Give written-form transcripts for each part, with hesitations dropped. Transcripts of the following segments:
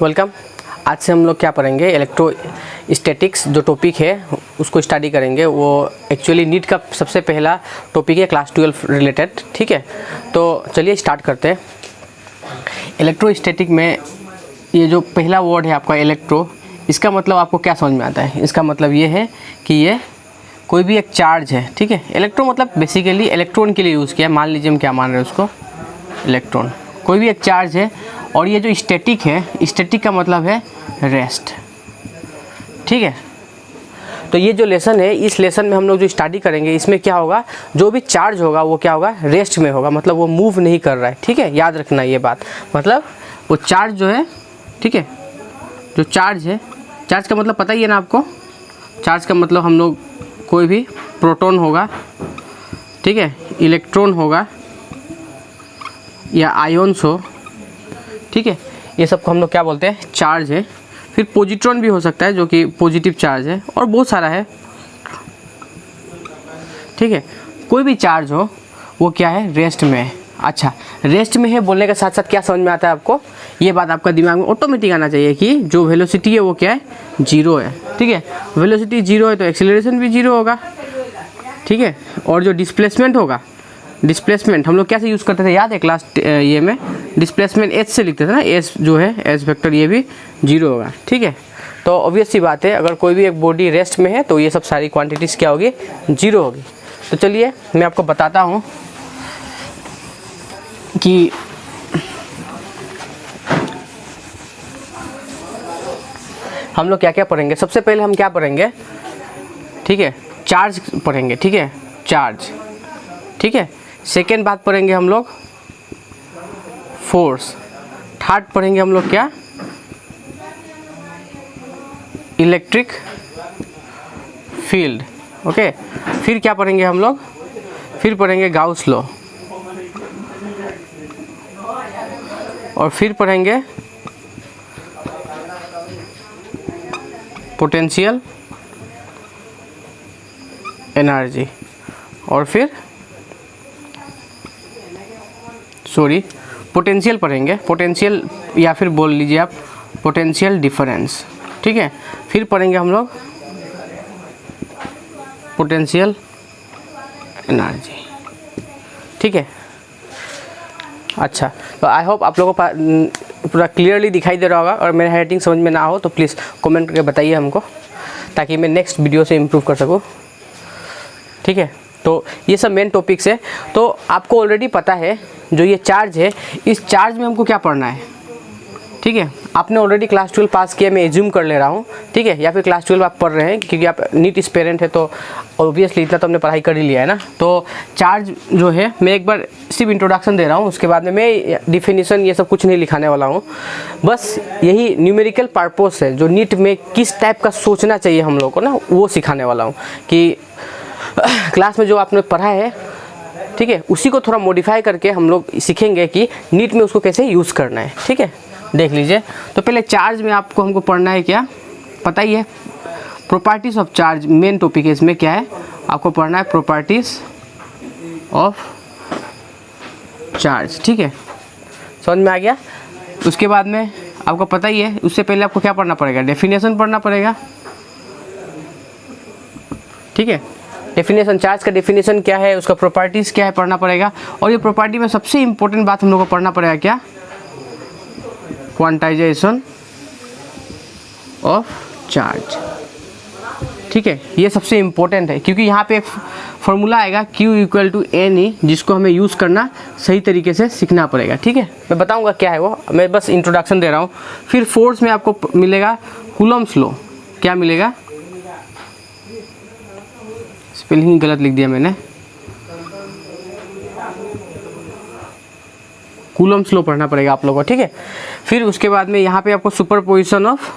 Welcome. आज से हम लोग क्या पढ़ेंगे, इलेक्ट्रोस्टैटिक्स जो टॉपिक है उसको स्टडी करेंगे। वो एक्चुअली नीट का सबसे पहला टॉपिक है क्लास 12 रिलेटेड। ठीक है, तो चलिए स्टार्ट करते हैं। इलेक्ट्रोस्टैटिक में ये जो पहला वर्ड है आपका इलेक्ट्रो, इसका मतलब आपको क्या समझ में आता है? इसका मतलब ये है कि ये कोई भी एक चार्ज है। ठीक है, इलेक्ट्रो मतलब बेसिकली इलेक्ट्रॉन के लिए यूज़ किया है। मान लीजिए हम क्या मान रहे हैं उसको, इलेक्ट्रॉन कोई भी एक चार्ज है। और ये जो स्टैटिक है, स्टैटिक का मतलब है रेस्ट। ठीक है, तो ये जो लेसन है, इस लेसन में हम लोग जो स्टडी करेंगे इसमें क्या होगा, जो भी चार्ज होगा वो क्या होगा, रेस्ट में होगा। मतलब वो मूव नहीं कर रहा है। ठीक है, याद रखना ये बात। मतलब वो चार्ज जो है, ठीक है, जो चार्ज है, चार्ज का मतलब पता ही है ना आपको। चार्ज का मतलब हम लोग कोई भी प्रोटॉन होगा, ठीक है, इलेक्ट्रॉन होगा या आयोन्स हो, ठीक है, ये सब को हम लोग क्या बोलते हैं, चार्ज है। फिर पॉजिट्रॉन भी हो सकता है जो कि पॉजिटिव चार्ज है, और बहुत सारा है। ठीक है, कोई भी चार्ज हो वो क्या है, रेस्ट में है। अच्छा, रेस्ट में है बोलने के साथ साथ क्या समझ में आता है आपको, ये बात आपका दिमाग में ऑटोमेटिक आना चाहिए कि जो वेलोसिटी है वो क्या है, जीरो है। ठीक है, वेलोसिटी जीरो है तो एक्सीलरेशन भी जीरो होगा। ठीक है, और जो डिस्प्लेसमेंट होगा, डिस्प्लेसमेंट हम लोग कैसे यूज़ करते थे, याद है क्लास ये में डिस्प्लेसमेंट एच से लिखते थे ना, एच जो है एच वेक्टर, ये भी जीरो होगा। ठीक है, तो ऑब्वियस सी बात है, अगर कोई भी एक बॉडी रेस्ट में है तो ये सब सारी क्वांटिटीज़ क्या होगी, जीरो होगी। तो चलिए मैं आपको बताता हूँ कि हम लोग क्या क्या पढ़ेंगे। सबसे पहले हम क्या पढ़ेंगे, ठीक है, चार्ज पढ़ेंगे। ठीक है, चार्ज। ठीक है, सेकेंड बात पढ़ेंगे हम लोग फोर्स। थर्ड पढ़ेंगे हम लोग क्या, इलेक्ट्रिक फील्ड। ओके, फिर क्या पढ़ेंगे हम लोग, फिर पढ़ेंगे गाउस लॉ, और फिर पढ़ेंगे पोटेंशियल एनर्जी, और फिर पोटेंशियल पढ़ेंगे, पोटेंशियल या फिर बोल लीजिए आप पोटेंशियल डिफरेंस। ठीक है, फिर पढ़ेंगे हम लोग पोटेंशियल एनर्जी। ठीक है, अच्छा, तो आई होप आप लोगों को पूरा क्लियरली दिखाई दे रहा होगा। और मेरा राइटिंग समझ में ना हो तो प्लीज़ कमेंट करके बताइए हमको, ताकि मैं नेक्स्ट वीडियो से इम्प्रूव कर सकूँ। ठीक है, तो ये सब मेन टॉपिक्स है। तो आपको ऑलरेडी पता है जो ये चार्ज है, इस चार्ज में हमको क्या पढ़ना है। ठीक है, आपने ऑलरेडी क्लास 12 पास किया, मैं एज्यूम कर ले रहा हूँ। ठीक है, या फिर क्लास 12 आप पढ़ रहे हैं क्योंकि आप नीट एस्पिरेंट है, तो ऑब्वियसली इतना तो हमने पढ़ाई कर ही लिया है ना। तो चार्ज जो है, मैं एक बार सिर्फ इंट्रोडक्शन दे रहा हूँ, उसके बाद में मैं डिफिनीसन ये सब कुछ नहीं लिखाने वाला हूँ। बस यही न्यूमेरिकल पर्पस है, जो नीट में किस टाइप का सोचना चाहिए हम लोग को ना, वो सिखाने वाला हूँ। कि क्लास में जो आपने पढ़ा है, ठीक है, उसी को थोड़ा मॉडिफाई करके हम लोग सीखेंगे कि नीट में उसको कैसे यूज़ करना है। ठीक है, देख लीजिए। तो पहले चार्ज में आपको हमको पढ़ना है क्या, पता ही है, properties of charge main topic है। इसमें क्या है आपको पढ़ना है, प्रॉपर्टीज़ ऑफ चार्ज। ठीक है, समझ में आ गया। उसके बाद में आपको पता ही है, उससे पहले आपको क्या पढ़ना पड़ेगा, डेफिनेशन पढ़ना पड़ेगा। ठीक है, डेफिनेशन, चार्ज का डेफिनेशन क्या है, उसका प्रॉपर्टीज़ क्या है, पढ़ना पड़ेगा। और ये प्रॉपर्टी में सबसे इंपॉर्टेंट बात हम लोग को पढ़ना पड़ेगा क्या, क्वांटाइजेशन ऑफ चार्ज। ठीक है, ये सबसे इम्पोर्टेंट है, क्योंकि यहाँ पे एक फॉर्मूला आएगा Q इक्वल टू NE, जिसको हमें यूज़ करना सही तरीके से सीखना पड़ेगा। ठीक है, मैं बताऊँगा क्या है वो, मैं बस इंट्रोडक्शन दे रहा हूँ। फिर फोर्स में आपको मिलेगा कूलम्ब्स लॉ। क्या मिलेगा, स्पेलिंग गलत लिख दिया मैंने, कूलम्ब्स लॉ पढ़ना पड़ेगा आप लोगों को। ठीक है, फिर उसके बाद में यहाँ पे आपको सुपरपोजिशन ऑफ,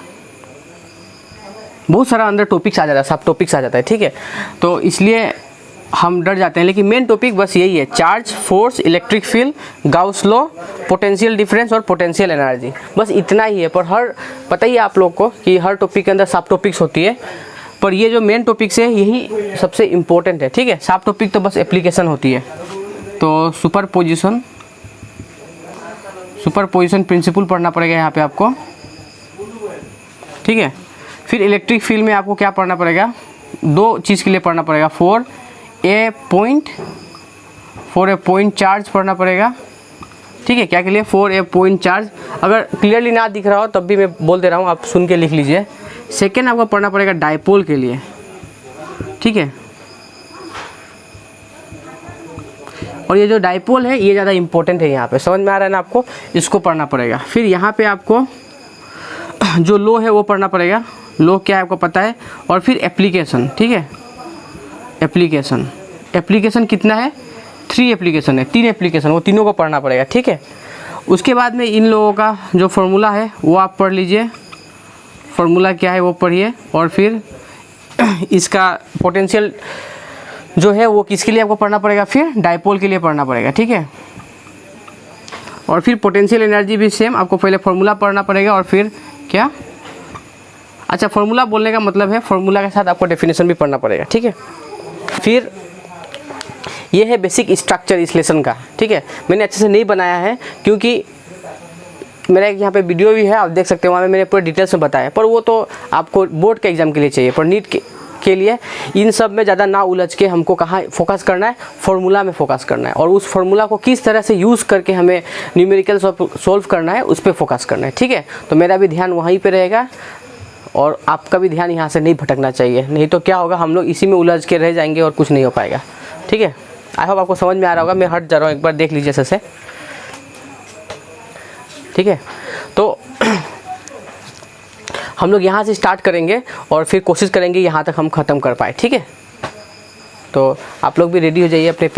बहुत सारा अंदर टॉपिक्स आ जाता है, सब टॉपिक्स आ जाता है। ठीक है, तो इसलिए हम डर जाते हैं, लेकिन मेन टॉपिक बस यही है, charge, force, electric field, Gauss law, potential difference और पोटेंशियल एनर्जी। बस इतना ही है। पर हर पता ही है आप लोग को कि हर टॉपिक के अंदर सब टॉपिक्स होती है, पर ये जो मेन टॉपिक्स है यही सबसे इम्पोर्टेंट है। ठीक है, सब टॉपिक तो बस एप्लीकेशन होती है। तो सुपरपोजिशन प्रिंसिपल पढ़ना पड़ेगा यहाँ पे आपको। ठीक है। फिर इलेक्ट्रिक फील्ड में आपको क्या पढ़ना पड़ेगा, 2 चीज़ के लिए पढ़ना पड़ेगा, फॉर ए पॉइंट चार्ज पढ़ना पड़ेगा, ठीक है। क्या के लिए, फॉर ए पॉइंट चार्ज। अगर क्लियरली ना दिख रहा हो तब भी मैं बोल दे रहा हूँ, आप सुन के लिख लीजिए। सेकेंड आपको पढ़ना पड़ेगा डायपोल के लिए, ठीक है। और ये जो डायपोल है ये ज़्यादा इंपॉर्टेंट है, यहाँ पे समझ में आ रहा है ना आपको, इसको पढ़ना पड़ेगा। फिर यहाँ पे आपको जो लो है वो पढ़ना पड़ेगा, लो क्या है आपको पता है। और फिर एप्लीकेशन, ठीक है। एप्लीकेशन कितना है, 3 एप्लीकेशन है, 3 एप्लीकेशन, वो तीनों को पढ़ना पड़ेगा, ठीक है। उसके बाद में इन लोगों का जो फार्मूला है वो आप पढ़ लीजिए, फार्मूला क्या है वो पढ़िए। और फिर इसका पोटेंशियल जो है वो किसके लिए आपको पढ़ना पड़ेगा, फिर डायपोल के लिए पढ़ना पड़ेगा, ठीक है। और फिर पोटेंशियल एनर्जी भी सेम, आपको पहले फार्मूला पढ़ना पड़ेगा और फिर क्या, अच्छा फार्मूला बोलने का मतलब है फार्मूला के साथ आपको डेफिनेशन भी पढ़ना पड़ेगा, ठीक है। फिर ये है बेसिक स्ट्रक्चर इस लेसन का, ठीक है। मैंने अच्छे से नहीं बनाया है क्योंकि मेरा एक यहाँ पे वीडियो भी है, आप देख सकते हो, वहाँ में मैंने पूरे डिटेल्स में बताया, पर वो तो आपको बोर्ड के एग्ज़ाम के लिए चाहिए। पर नीट के लिए इन सब में ज़्यादा ना उलझ के हमको कहाँ फोकस करना है, फार्मूला में फोकस करना है। और उस फार्मूला को किस तरह से यूज़ करके हमें न्यूमेरिकल सॉल्व करना है उस पर फोकस करना है, ठीक है। तो मेरा भी ध्यान वहीं पे रहेगा और आपका भी ध्यान यहाँ से नहीं भटकना चाहिए, नहीं तो क्या होगा, हम लोग इसी में उलझ के रह जाएंगे और कुछ नहीं हो पाएगा, ठीक है। आई होप आपको समझ में आ रहा होगा। मैं हट जा रहा हूँ, एक बार देख लीजिए ऐसे, ठीक है। तो हम लोग यहाँ से स्टार्ट करेंगे और फिर कोशिश करेंगे यहाँ तक हम ख़त्म कर पाए, ठीक है। तो आप लोग भी रेडी हो जाइए अपने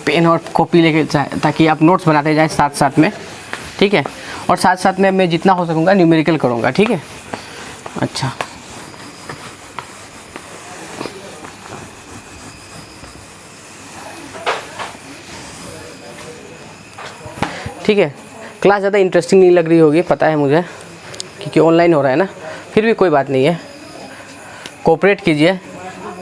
पेन और कॉपी लेके, ताकि आप नोट्स बनाते जाएं साथ साथ में, ठीक है। और साथ साथ में मैं जितना हो सकूँगा न्यूमेरिकल करूँगा, ठीक है। अच्छा, ठीक है। क्लास ज़्यादा इंटरेस्टिंग नहीं लग रही होगी, पता है मुझे, क्योंकि ऑनलाइन हो रहा है ना। फिर भी कोई बात नहीं है, कोऑपरेट कीजिए।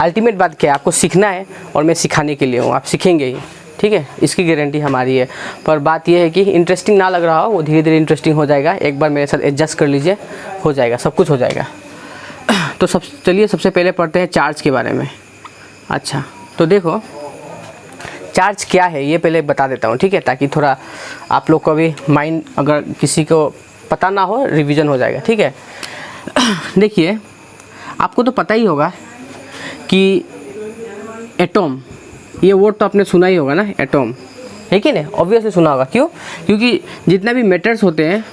अल्टीमेट बात क्या है, आपको सीखना है और मैं सिखाने के लिए हूँ, आप सीखेंगे ही, ठीक है, इसकी गारंटी हमारी है। पर बात यह है कि इंटरेस्टिंग ना लग रहा हो, वो धीरे धीरे इंटरेस्टिंग हो जाएगा। एक बार मेरे साथ एडजस्ट कर लीजिए, हो जाएगा, सब कुछ हो जाएगा। तो चलिए सबसे पहले पढ़ते हैं चार्ज के बारे में। अच्छा, तो देखो चार्ज क्या है ये पहले बता देता हूँ, ठीक है, ताकि थोड़ा आप लोग को भी माइंड, अगर किसी को पता ना हो, रिवीजन हो जाएगा, ठीक है। देखिए, आपको तो पता ही होगा कि एटॉम, ये वर्ड तो आपने सुना ही होगा ना, एटॉम, है कि नहीं, ऑब्वियसली सुना होगा। क्यों? क्योंकि जितना भी मैटर्स होते हैं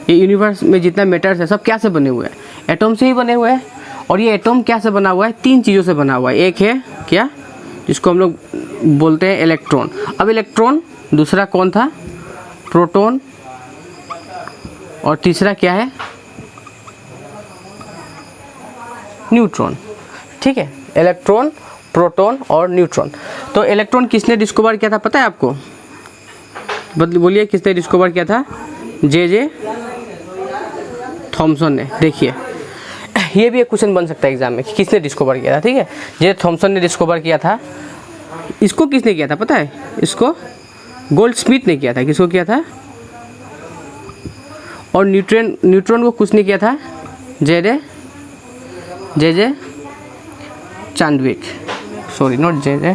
ये यूनिवर्स में, जितना मैटर्स है सब क्या से बने हुए हैं, एटॉम से ही बने हुए हैं। और ये एटॉम क्या से बना हुआ है, 3 चीज़ों से बना हुआ है। एक है क्या, जिसको हम लोग बोलते हैं इलेक्ट्रॉन। अब इलेक्ट्रॉन, दूसरा कौन था, प्रोटॉन, और तीसरा क्या है, न्यूट्रॉन, ठीक है। इलेक्ट्रॉन, प्रोटॉन और न्यूट्रॉन। तो इलेक्ट्रॉन किसने डिस्कवर किया था पता है आपको, बोलिए किसने डिस्कवर किया था, जे थॉमसन ने। देखिए, ये भी एक क्वेश्चन बन सकता है एग्जाम में कि किसने डिस्कवर किया था, ठीक है। जे थॉमसन ने डिस्कवर किया था। इसको किसने किया था पता है, इसको गोल्डस्मिथ ने किया था। किसको किया था? और न्यूट्रॉन को किसने किया था, जे चांदविक, सॉरी नॉट जे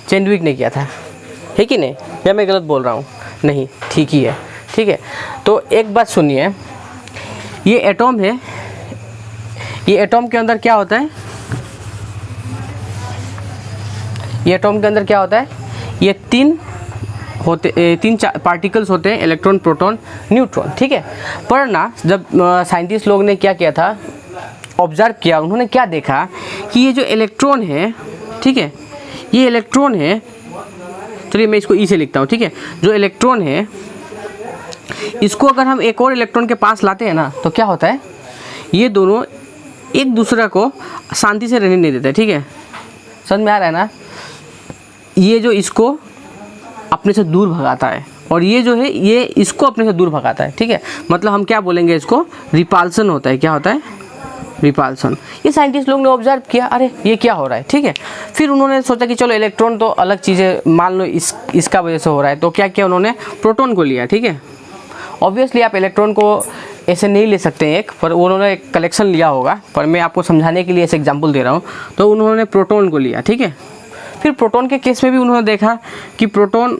चैंडविक ने किया था, है कि नहीं, या मैं गलत बोल रहा हूँ? नहीं, ठीक ही है, ठीक है। तो एक बात सुनिए, ये एटॉम है, ये एटॉम के अंदर क्या होता है, ये एटॉम के अंदर क्या होता है, ये 3 पार्टिकल्स होते हैं, इलेक्ट्रॉन, प्रोटॉन, न्यूट्रॉन, ठीक है। पर ना जब साइंटिस्ट लोग ने क्या किया था, ऑब्जर्व किया, उन्होंने क्या देखा कि ये जो इलेक्ट्रॉन है, ठीक है, ये इलेक्ट्रॉन है, चलिए मैं इसको ई से लिखता हूँ, ठीक है। जो इलेक्ट्रॉन है, इसको अगर हम एक और इलेक्ट्रॉन के पास लाते हैं ना, तो क्या होता है, ये दोनों एक दूसरे को शांति से रहने नहीं देते, ठीक है। समझ में आ रहा है ना? ये जो इसको अपने से दूर भगाता है और ये जो है ये इसको अपने से दूर भगाता है, ठीक है। मतलब हम क्या बोलेंगे, इसको रिपल्सन होता है। क्या होता है? रिपल्सन। ये साइंटिस्ट लोग ने ऑब्जर्व किया, अरे ये क्या हो रहा है, ठीक है। फिर उन्होंने सोचा कि चलो इलेक्ट्रॉन तो अलग चीज़ है, मान लो इसका वजह से हो रहा है, तो क्या किया उन्होंने, प्रोटॉन को लिया, ठीक है। ऑब्वियसली आप इलेक्ट्रॉन को ऐसे नहीं ले सकते एक, पर उन्होंने एक कलेक्शन लिया होगा, पर मैं आपको समझाने के लिए ऐसे एग्जांपल दे रहा हूँ। तो उन्होंने प्रोटॉन को लिया, ठीक है। फिर प्रोटॉन के केस में भी उन्होंने देखा कि प्रोटॉन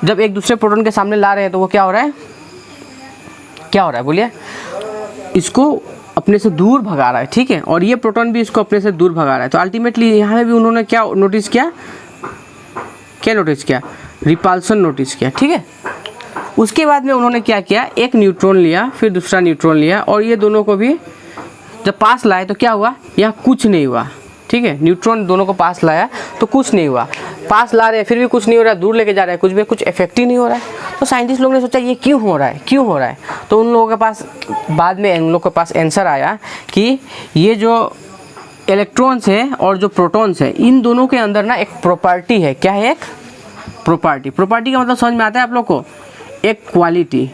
जब एक दूसरे प्रोटॉन के सामने ला रहे हैं तो वो क्या हो रहा है, क्या हो रहा है बोलिए, इसको अपने से दूर भगा रहा है, ठीक है। और ये प्रोटॉन भी इसको अपने से दूर भगा रहा है। तो अल्टीमेटली यहाँ भी उन्होंने क्या नोटिस किया, क्या नोटिस किया, रिपल्सन नोटिस किया, ठीक है। उसके बाद में उन्होंने क्या किया, एक न्यूट्रॉन लिया, फिर दूसरा न्यूट्रॉन लिया, और ये दोनों को भी जब पास लाए तो क्या हुआ, यहाँ कुछ नहीं हुआ, ठीक है। न्यूट्रॉन दोनों को पास लाया तो कुछ नहीं हुआ, पास ला रहे हैं फिर भी कुछ नहीं हो रहा है, दूर लेके जा रहे हैं कुछ भी, कुछ इफेक्ट ही नहीं हो रहा है। तो साइंटिस्ट लोग ने सोचा ये क्यों हो रहा है, क्यों हो रहा है। तो उन लोगों के पास बाद में उन लोगों के पास आंसर आया कि ये जो इलेक्ट्रॉन्स है और जो प्रोटॉन्स है, इन दोनों के अंदर ना एक प्रॉपर्टी है। क्या है, एक प्रॉपर्टी। प्रॉपर्टी का मतलब समझ में आता है आप लोग को, एक क्वालिटी,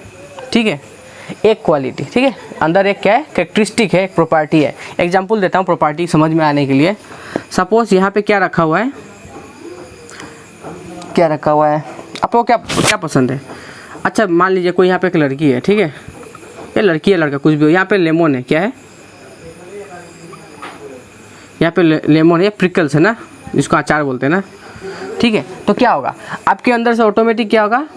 ठीक है, एक क्वालिटी, ठीक है। अंदर एक क्या है, कैरेक्टरिस्टिक है, एक प्रॉपर्टी है। एग्जांपल देता हूँ प्रॉपर्टी समझ में आने के लिए। सपोज यहाँ पे क्या रखा हुआ है, क्या रखा हुआ है, आपको क्या क्या पसंद है। अच्छा मान लीजिए कोई यहाँ पे एक लड़की है, ठीक है, ये लड़की है लड़का कुछ भी हो, यहाँ पे लेमन है, क्या है, यहाँ पे लेमन है, प्रिकल्स है ना, जिसको अचार बोलते हैं ना, ठीक है। तो क्या होगा, आपके अंदर से ऑटोमेटिक क्या होगा,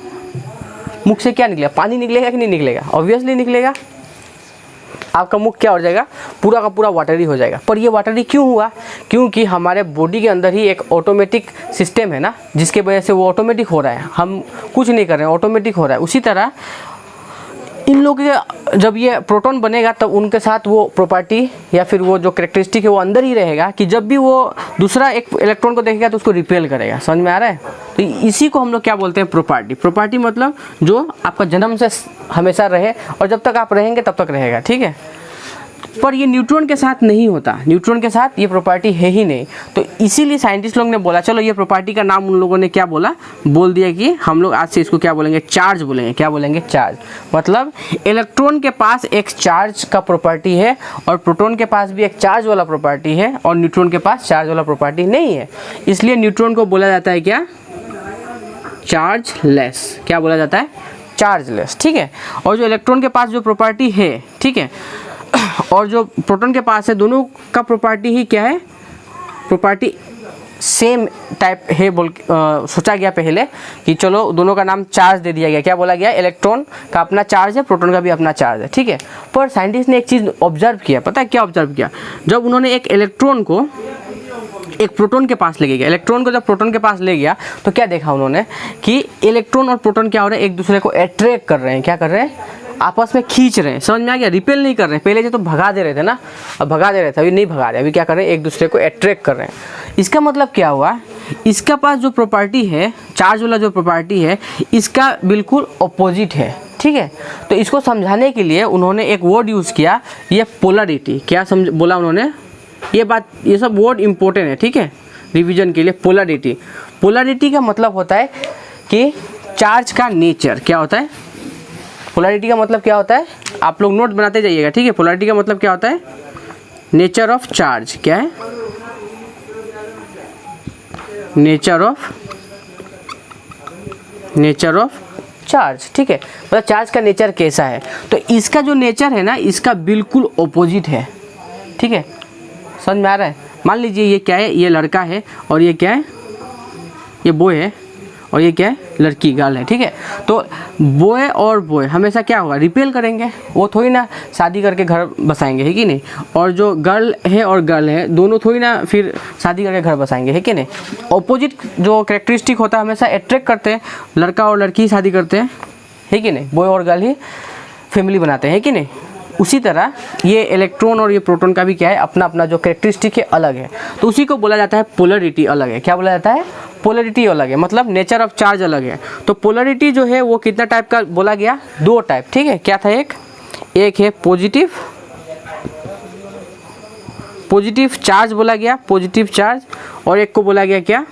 मुख से क्या निकलेगा, पानी निकलेगा कि नहीं निकलेगा, ऑब्वियसली निकलेगा। आपका मुख क्या हो जाएगा, पूरा का पूरा वाटरी हो जाएगा। पर ये वाटरी क्यों हुआ, क्योंकि हमारे बॉडी के अंदर ही एक ऑटोमेटिक सिस्टम है ना, जिसके वजह से वो ऑटोमेटिक हो रहा है, हम कुछ नहीं कर रहे हैं, ऑटोमेटिक हो रहा है। उसी तरह इन लोगों के जब ये प्रोटॉन बनेगा तब उनके साथ वो प्रॉपर्टी या फिर वो जो कैरेक्टरिस्टिक है वो अंदर ही रहेगा, कि जब भी वो दूसरा एक इलेक्ट्रॉन को देखेगा तो उसको रिपेल करेगा। समझ में आ रहा है। तो इसी को हम लोग क्या बोलते हैं, प्रॉपर्टी। प्रॉपर्टी मतलब जो आपका जन्म से हमेशा रहे और जब तक आप रहेंगे तब तक रहेगा, ठीक है। पर ये न्यूट्रॉन के साथ नहीं होता, न्यूट्रॉन के साथ ये प्रॉपर्टी है ही नहीं। तो इसीलिए साइंटिस्ट लोग ने बोला चलो ये प्रॉपर्टी का नाम उन लोगों ने क्या बोला, बोल दिया कि हम लोग आज से इसको क्या बोलेंगे, चार्ज बोलेंगे। क्या बोलेंगे, चार्ज। मतलब इलेक्ट्रॉन के पास एक चार्ज का प्रॉपर्टी है और प्रोटॉन के पास भी एक चार्ज वाला प्रॉपर्टी है और न्यूट्रॉन के पास चार्ज वाला प्रॉपर्टी नहीं है। इसलिए न्यूट्रॉन को बोला जाता है क्या, चार्जलेस। क्या बोला जाता है, चार्जलेस, ठीक है। और जो इलेक्ट्रॉन के पास जो प्रॉपर्टी है, ठीक है, और जो प्रोटॉन के पास है, दोनों का प्रॉपर्टी ही क्या है, प्रॉपर्टी सेम टाइप है। सोचा गया पहले कि चलो दोनों का नाम चार्ज दे दिया गया। क्या बोला गया, इलेक्ट्रॉन का अपना चार्ज है, प्रोटॉन का भी अपना चार्ज है, ठीक है। पर साइंटिस्ट ने एक चीज़ ऑब्जर्व किया, पता है क्या ऑब्जर्व किया, जब उन्होंने एक इलेक्ट्रॉन को एक प्रोटॉन के पास ले गया, इलेक्ट्रॉन को जब प्रोटॉन के पास ले गया तो क्या देखा उन्होंने कि इलेक्ट्रॉन और प्रोटॉन क्या हो रहे हैं, एक दूसरे को अट्रैक्ट कर रहे हैं। क्या कर रहे हैं, आपस में खींच रहे हैं। समझ में आ गया, रिपेल नहीं कर रहे हैं। पहले जो तो भगा दे रहे थे ना, अब भगा दे रहे थे, अभी नहीं भगा रहे, अभी क्या कर रहे हैं, एक दूसरे को अट्रैक्ट कर रहे हैं। इसका मतलब क्या हुआ, इसका पास जो प्रॉपर्टी है, चार्ज वाला जो प्रॉपर्टी है, इसका बिल्कुल अपोजिट है, ठीक है। तो इसको समझाने के लिए उन्होंने एक वर्ड यूज़ किया, ये पोलरिटी। क्या बोला उन्होंने, ये बात, ये सब वर्ड इंपॉर्टेंट है, ठीक है, रिवीजन के लिए। पोलरिटी, पोलरिटी का मतलब होता है कि चार्ज का नेचर। क्या होता है, पोलरिटी का मतलब क्या होता है, आप लोग नोट बनाते जाइएगा, ठीक है। पोलरिटी का मतलब क्या होता है, नेचर ऑफ चार्ज। क्या है, नेचर ऑफ चार्ज, ठीक है। मतलब चार्ज का नेचर कैसा है। तो इसका जो नेचर है ना, इसका बिल्कुल ऑपोजिट है, ठीक है। समझ में आ रहा है। मान लीजिए ये क्या है, ये लड़का है और ये क्या है, ये बॉय है और ये क्या है, लड़की, गर्ल है, ठीक है। तो बॉय और बॉय हमेशा क्या होगा, रिपेल करेंगे, वो थोड़ी ना शादी करके घर बसाएंगे, है कि नहीं। और जो गर्ल है और गर्ल है, दोनों थोड़ी ना फिर शादी करके घर बसाएंगे, है कि नहीं। ऑपोजिट जो कैरेक्टरिस्टिक होता है हमेशा अट्रैक्ट करते हैं, लड़का और लड़की शादी करते हैं, है कि नहीं, बॉय और गर्ल ही फैमिली बनाते हैं, है कि नहीं। उसी तरह ये इलेक्ट्रॉन और ये प्रोटॉन का भी क्या है, अपना अपना जो कैरेक्टरिस्टिक है अलग है। तो उसी को बोला जाता है पोलरिटी अलग है। क्या बोला जाता है, पोलरिटी अलग है, मतलब नेचर ऑफ चार्ज अलग है। तो पोलरिटी जो है वो कितना टाइप का बोला गया, दो टाइप, ठीक है। क्या था, एक है पॉजिटिव चार्ज बोला गया, पॉजिटिव चार्ज, और एक को बोला गया क्या,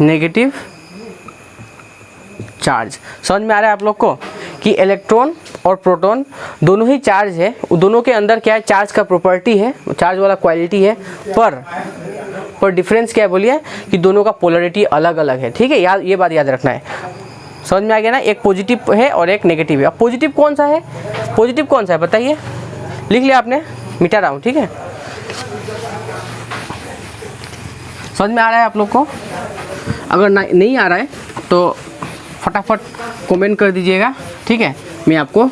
नेगेटिव चार्ज। समझ में आ रहा है आप लोग को कि इलेक्ट्रॉन और प्रोटॉन दोनों ही चार्ज है, दोनों के अंदर क्या है, चार्ज का प्रॉपर्टी है, चार्ज वाला क्वालिटी है, पर डिफरेंस क्या है बोलिए कि दोनों का पोलरिटी अलग अलग है। ठीक है, याद, ये बात याद रखना है। समझ में आ गया ना, एक पॉजिटिव है और एक नेगेटिव है। अब पॉजिटिव कौन सा है, पॉजिटिव कौन सा है बताइए, लिख लिया आपने, मिटा रहा हूँ। ठीक है, समझ में आ रहा है आप लोग को? अगर नहीं आ रहा है तो फटाफट कमेंट कर दीजिएगा। ठीक है, मैं आपको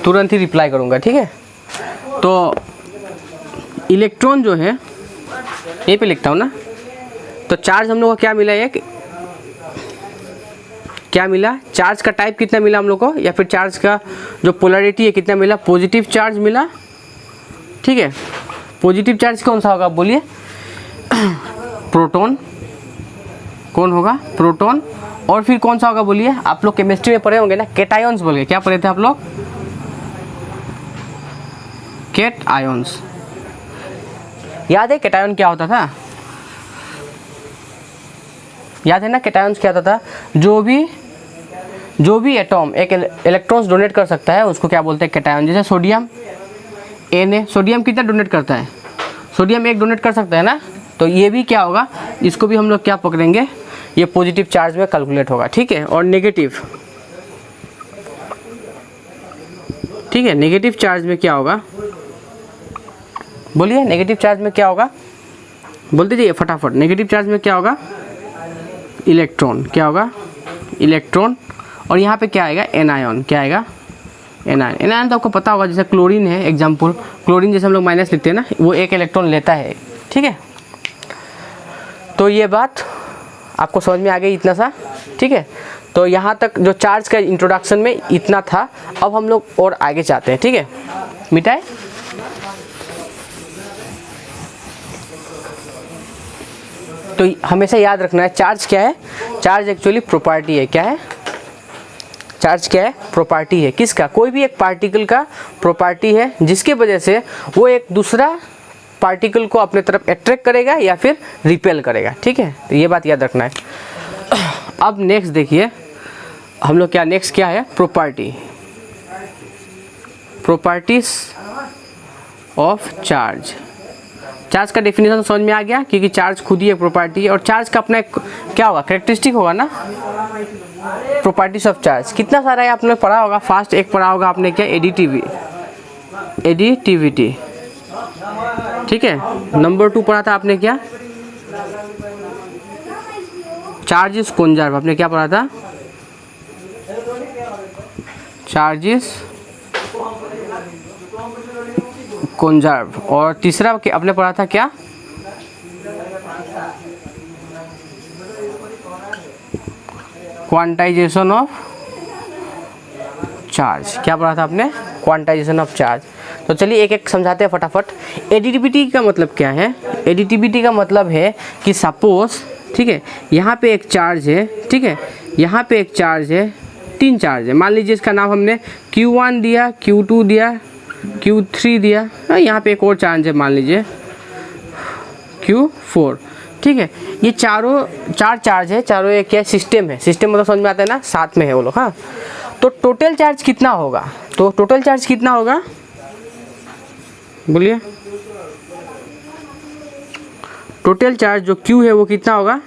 तुरंत ही रिप्लाई करूँगा। ठीक है, तो इलेक्ट्रॉन जो है यहीं पे लिखता हूँ ना, तो चार्ज हम लोग को क्या मिला, एक क्या मिला, चार्ज का टाइप कितना मिला हम लोग को, या फिर चार्ज का जो पोलरिटी है कितना मिला, पॉजिटिव चार्ज मिला। ठीक है, पॉजिटिव चार्ज कौन सा होगा बोलिए, प्रोटॉन। कौन होगा, प्रोटॉन। और फिर कौन सा होगा बोलिए, आप लोग केमिस्ट्री में पढ़े होंगे ना, कैटायंस बोल के, क्या पढ़े थे आप लोग, कैट आयंस। याद है कैटायन क्या होता था, याद है ना कैटायंस क्या होता था, जो भी एटॉम एक इलेक्ट्रॉन्स डोनेट कर सकता है उसको क्या बोलते हैं, कैटायन। जैसे सोडियम Na, सोडियम कितना डोनेट करता है, सोडियम एक डोनेट कर सकता है ना, तो ये भी क्या होगा, इसको भी हम लोग क्या पकड़ेंगे, ये पॉजिटिव चार्ज में कैलकुलेट होगा। ठीक है, और नेगेटिव, ठीक है, नेगेटिव चार्ज में क्या होगा बोलिए, नेगेटिव चार्ज में क्या होगा, बोल दीजिए फटाफट, नेगेटिव चार्ज में क्या होगा, इलेक्ट्रॉन। क्या होगा, इलेक्ट्रॉन। और यहाँ पे क्या आएगा, एनायन। क्या आएगा, एनायन। एनायन तो आपको पता होगा, जैसे क्लोरीन है एग्जाम्पल, क्लोरीन जैसे हम लोग माइनस लिखते हैं ना, वो एक इलेक्ट्रॉन लेता है। ठीक है, तो ये बात आपको समझ में आ गई इतना सा। ठीक है, तो यहाँ तक जो चार्ज का इंट्रोडक्शन में इतना था। अब हम लोग और आगे जाते हैं। ठीक है, मिटाए, तो हमेशा याद रखना है चार्ज क्या है, चार्ज एक्चुअली प्रॉपर्टी है। क्या है, चार्ज क्या है, प्रॉपर्टी है। किसका, कोई भी एक पार्टिकल का प्रॉपर्टी है, जिसके वजह से वो एक दूसरा पार्टिकल को अपने तरफ अट्रैक्ट करेगा या फिर रिपेल करेगा। ठीक है, तो ये बात याद रखना है। अब नेक्स्ट देखिए हम लोग क्या, नेक्स्ट क्या है, property, properties of charge. Charge का डेफिनेशन समझ में आ गया, क्योंकि चार्ज खुद ही एक प्रॉपर्टी है, और चार्ज का अपना क्या होगा, कैरेक्टरिस्टिक होगा ना। प्रॉपर्टीज ऑफ चार्ज कितना सारा है आपने पढ़ा होगा, फास्ट एक पढ़ा होगा आपने, क्या, एडिटिविटी। ठीक है, नंबर 2 पढ़ा था आपने, क्या, चार्ज इज कंजर्व। आपने क्या पढ़ा था, चार्ज इज कंजर्व। और तीसरा आपने पढ़ा था क्या, क्वांटाइजेशन ऑफ चार्ज। क्या पढ़ा था आपने, क्वांटाइजेशन ऑफ चार्ज। तो चलिए एक एक समझाते हैं फटाफट। एडिटिविटी का मतलब क्या है, एडिटिविटी का मतलब है कि सपोज, ठीक है, यहाँ पे एक चार्ज है, ठीक है, यहाँ पे एक चार्ज है, 3 चार्ज है। मान लीजिए इसका नाम हमने Q1 दिया, Q2 दिया, Q3 दिया, यहाँ पे एक और चार्ज है मान लीजिए Q4। ठीक है, ये चार चार्ज है, चारों एक क्या सिस्टम है, सिस्टम मतलब समझ में आता है ना, साथ में है वो लोग। हाँ, तो टोटल चार्ज कितना होगा, तो टोटल चार्ज कितना होगा बोलिए, टोटल चार्ज जो Q है वो कितना होगा,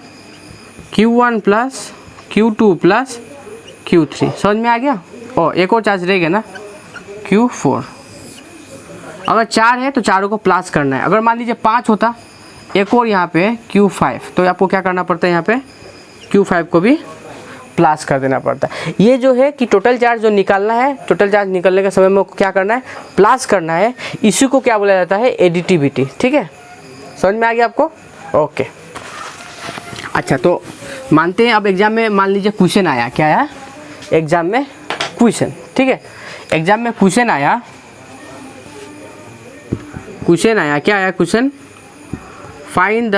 Q1 plus Q2 plus Q3। समझ में आ गया। और एक और चार्ज रह गया ना, Q4। अगर 4 है तो चारों को प्लस करना है। अगर मान लीजिए 5 होता, एक और यहाँ पे Q5, तो आपको क्या करना पड़ता है, यहाँ पे Q5 को भी प्लस कर देना पड़ता है। ये जो है कि टोटल चार्ज जो निकालना है, टोटल चार्ज निकलने के समय में क्या करना है, प्लस करना है। इसी को क्या बोला जाता है, एडिटिविटी। ठीक है, समझ में आ गया आपको, ओके। अच्छा, तो मानते हैं अब एग्जाम में मान लीजिए क्वेश्चन आया, क्या आया एग्जाम में, क्वेश्चन। ठीक है, एग्जाम में क्वेश्चन आया, क्या आया question, find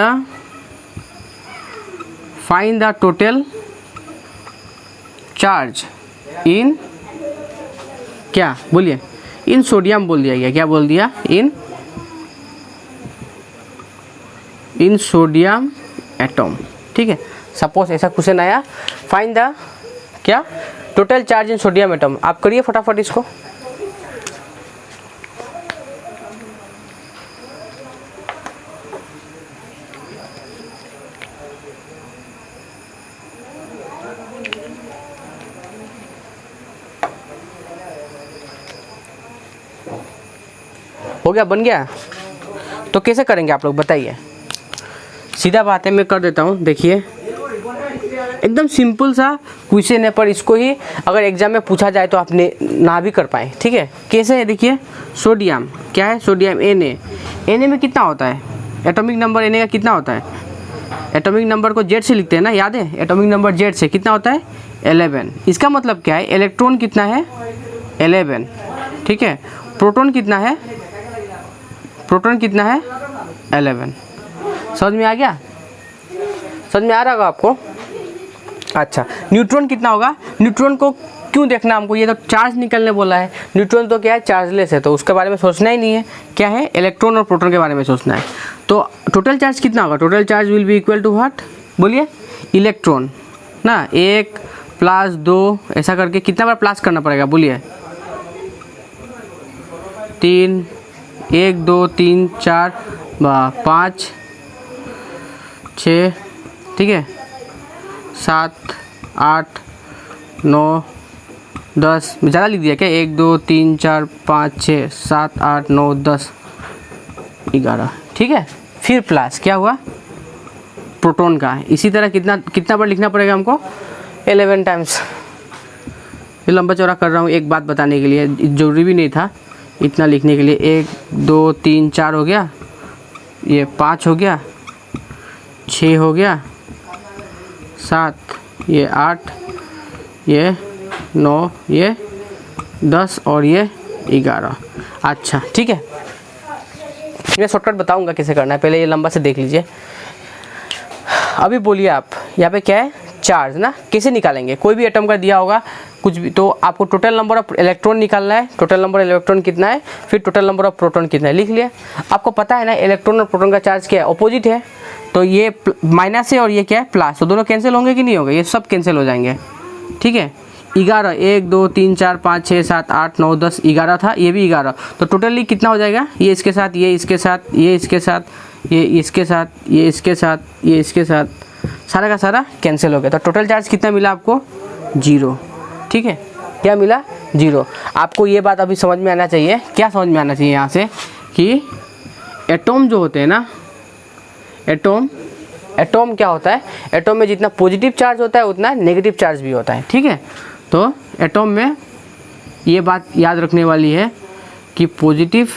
the total charge in, क्या बोलिए, इन सोडियम बोल दिया गया। क्या बोल दिया, इन सोडियम एटम। ठीक है, सपोज ऐसा क्वेश्चन आया, फाइंड द, क्या, total charge in sodium atom. आप करिए फटाफट इसको। हो गया, बन गया। तो कैसे करेंगे आप लोग बताइए। सीधा बात है, मैं कर देता हूँ। देखिए एकदम सिंपल सा क्वेश्चन है, पर इसको ही अगर एग्जाम में पूछा जाए तो आप ना भी कर पाए। ठीक है, कैसे है देखिए। सोडियम क्या है, सोडियम Na में कितना होता है, एटॉमिक नंबर Na का कितना होता है। एटॉमिक नंबर को Z से लिखते हैं ना, याद है। एटॉमिक नंबर Z से कितना होता है 11। इसका मतलब क्या है, इलेक्ट्रॉन कितना है 11। ठीक है, प्रोटॉन कितना है, प्रोटॉन कितना है 11। समझ में आ गया, समझ में आ रहा होगा आपको। अच्छा, न्यूट्रॉन कितना होगा। न्यूट्रॉन को क्यों देखना हमको, ये तो चार्ज निकलने बोला है। न्यूट्रॉन तो क्या है, चार्जलेस है, तो उसके बारे में सोचना ही नहीं है। क्या है, इलेक्ट्रॉन और प्रोटॉन के बारे में सोचना है। तो टोटल चार्ज कितना होगा, total charge will be equal to what, बोलिए। इलेक्ट्रॉन ना 1 + 2 ऐसा करके कितना बार प्लस करना पड़ेगा, बोलिए। 3 1 2 3 4 5 6, ठीक है, 7 8 9 10, ज़्यादा लिख दिया क्या, 1 2 3 4 5 6 7 8 9 10 11। ठीक है, फिर प्लस क्या हुआ, प्रोटॉन का। इसी तरह कितना बार लिखना पड़ेगा हमको, 11 टाइम्स। ये लंबा चौड़ा कर रहा हूँ एक बात बताने के लिए, ज़रूरी भी नहीं था इतना लिखने के लिए। 1 2 3 4 हो गया, ये 5 हो गया, 6 हो गया, 7, ये 8, ये 9, ये 10 और ये 11। अच्छा ठीक है, मैं शॉर्टकट बताऊंगा कैसे करना है, पहले ये लंबा से देख लीजिए। अभी बोलिए आप, यहाँ पे क्या है, चार्ज ना, कैसे निकालेंगे। कोई भी एटम का दिया होगा कुछ भी, तो आपको टोटल नंबर ऑफ इलेक्ट्रॉन निकालना है। टोटल नंबर इलेक्ट्रॉन कितना है, फिर टोटल नंबर ऑफ प्रोटॉन कितना है, लिख लिया। आपको पता है ना इलेक्ट्रॉन और प्रोटॉन का चार्ज क्या है, अपोजिट है। तो ये माइनस है और ये क्या है प्लस, तो दोनों कैंसिल होंगे कि नहीं होंगे, ये सब कैंसिल हो जाएंगे। ठीक है, 11, 1 2 3 4 5 6 7 8 9 10, 11 था, ये भी 11। तो टोटली कितना हो जाएगा, ये इसके साथ, ये इसके साथ, ये इसके साथ, ये इसके साथ, ये इसके साथ, ये इसके साथ, सारा का सारा कैंसिल हो गया। तो टोटल चार्ज कितना मिला आपको, 0। ठीक है, क्या मिला, 0। आपको ये बात अभी समझ में आना चाहिए। क्या समझ में आना चाहिए यहाँ से, कि एटॉम जो होते हैं ना, एटॉम क्या होता है, एटॉम में जितना पॉजिटिव चार्ज होता है उतना नेगेटिव चार्ज भी होता है। ठीक है, तो एटॉम में ये बात याद रखने वाली है कि positive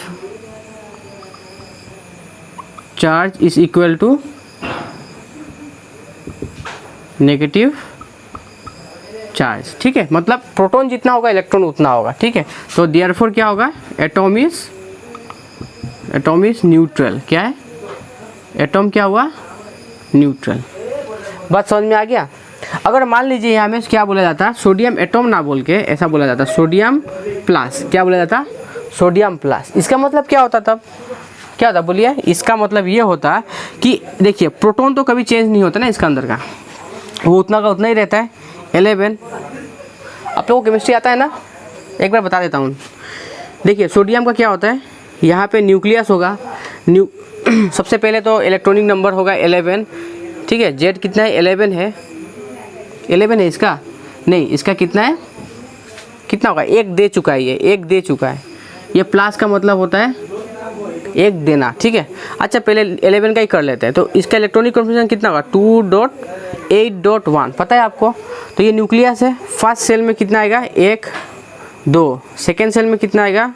charge is equal to negative charge. ठीक है, मतलब प्रोटॉन जितना होगा इलेक्ट्रॉन उतना होगा। ठीक है, तो देयरफॉर क्या होगा, एटॉम इज न्यूट्रल। क्या है, एटॉम क्या हुआ, न्यूट्रल। बात समझ में आ गया। अगर मान लीजिए यहाँ में क्या बोला जाता, सोडियम एटॉम ना बोल के ऐसा बोला जाता, सोडियम प्लस। क्या बोला जाता, सोडियम प्लस। इसका मतलब क्या होता, तब क्या होता बोलिए। इसका मतलब ये होता कि देखिए प्रोटॉन तो कभी चेंज नहीं होता ना इसका अंदर का, वो उतना का उतना ही रहता है 11। आप लोगों को केमिस्ट्री आता है ना, एक बार बता देता हूँ। देखिए सोडियम का क्या होता है, यहाँ पे न्यूक्लियस होगा, सबसे पहले तो इलेक्ट्रॉनिक नंबर होगा 11। ठीक है, जेड कितना है, 11 है, 11 है इसका, नहीं इसका कितना है, कितना होगा, 1 दे चुका है, ये 1 दे चुका है। ये प्लस का मतलब होता है 1 देना। ठीक है, अच्छा पहले 11 का ही कर लेते हैं। तो इसका इलेक्ट्रॉनिक कॉन्फिगरेशन कितना होगा, 2.8.1, पता है आपको। तो ये न्यूक्लियस है, फर्स्ट सेल में कितना आएगा, 1 2, सेकेंड सेल में कितना आएगा,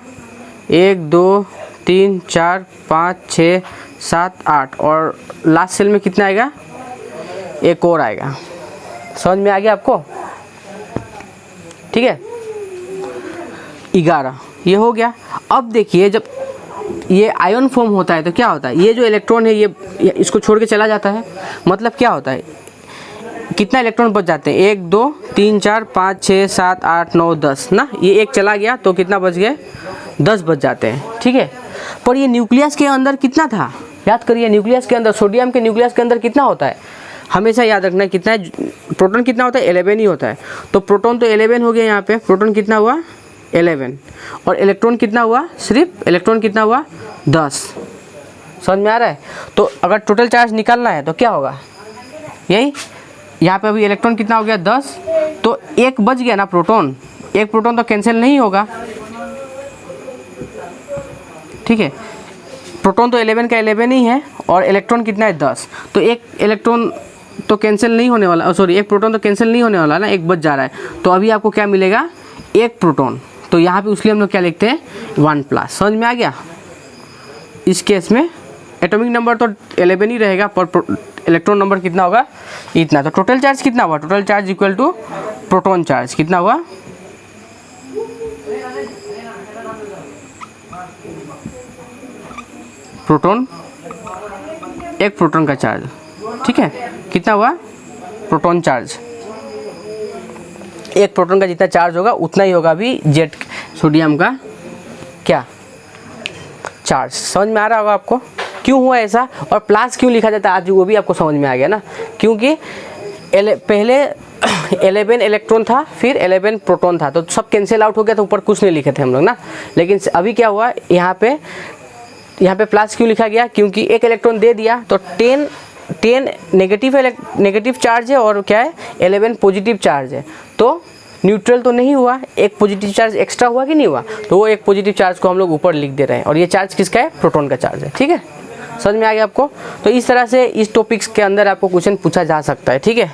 1 2 3 4 5 6 7 8, और लास्ट सेल में कितना आएगा, 1 और आएगा। समझ में आ गया आपको। ठीक है, 11 ये हो गया। अब देखिए जब ये आयन फॉर्म होता है तो क्या होता है, ये जो इलेक्ट्रॉन है ये इसको छोड़ के चला जाता है। मतलब क्या होता है, कितना इलेक्ट्रॉन बच जाते हैं, 1 2 3 4 5 6 7 8 9 10 ना, ये 1 चला गया तो कितना बच गए, 10 बच जाते हैं। ठीक है, पर ये न्यूक्लियस के अंदर कितना था, याद करिए। न्यूक्लियस के अंदर, सोडियम के न्यूक्लियस के अंदर कितना होता है, हमेशा याद रखना कितना है, प्रोटॉन कितना होता है 11 ही होता है। तो प्रोटॉन तो 11 हो गया यहाँ पे, प्रोटॉन कितना हुआ 11, और इलेक्ट्रॉन कितना हुआ, सिर्फ इलेक्ट्रॉन कितना हुआ 10। समझ में आ रहा है। तो अगर टोटल चार्ज निकालना है तो क्या होगा, यही यहाँ पे अभी इलेक्ट्रॉन कितना हो गया 10, तो एक बच गया ना प्रोटॉन, एक प्रोटॉन तो कैंसिल नहीं होगा, ठीक है। प्रोटॉन तो 11 का 11 ही है और इलेक्ट्रॉन कितना है 10, तो एक इलेक्ट्रॉन तो कैंसिल नहीं होने वाला, सॉरी एक प्रोटॉन तो कैंसिल नहीं होने वाला ना, एक बच जा रहा है। तो अभी आपको क्या मिलेगा, एक प्रोटॉन। तो यहाँ पे उसके लिए हम लोग क्या लिखते हैं 1+। समझ में आ गया। इस केस में एटॉमिक नंबर तो 11 ही रहेगा, पर इलेक्ट्रॉन नंबर कितना होगा, इतना। तो टोटल चार्ज कितना हुआ, total charge equal to proton charge कितना हुआ, प्रोटॉन, एक प्रोटॉन का चार्ज, ठीक है, कितना हुआ प्रोटॉन चार्ज। एक प्रोटॉन का जितना चार्ज होगा उतना ही होगा अभी जेड सोडियम का क्या चार्ज। समझ में आ रहा होगा आपको क्यों हुआ ऐसा, और प्लस क्यों लिखा जाता है आज वो भी आपको समझ में आ गया ना, क्योंकि पहले 11 इलेक्ट्रॉन था, फिर 11 प्रोटॉन था, तो सब कैंसिल आउट हो गया, तो ऊपर कुछ नहीं लिखे थे हम लोग ना। लेकिन अभी क्या हुआ, यहाँ पे प्लस क्यों लिखा गया, क्योंकि एक इलेक्ट्रॉन दे दिया तो 10 नेगेटिव चार्ज है और क्या है 11 पॉजिटिव चार्ज है, तो न्यूट्रल तो नहीं हुआ, एक पॉजिटिव चार्ज एक्स्ट्रा हुआ कि नहीं हुआ, तो वो एक पॉजिटिव चार्ज को हम लोग ऊपर लिख दे रहे हैं, और ये चार्ज किसका है, प्रोटॉन का चार्ज है, ठीक है। समझ में आ गया आपको। तो इस तरह से इस टॉपिक्स के अंदर आपको क्वेश्चन पूछा जा सकता है, ठीक है।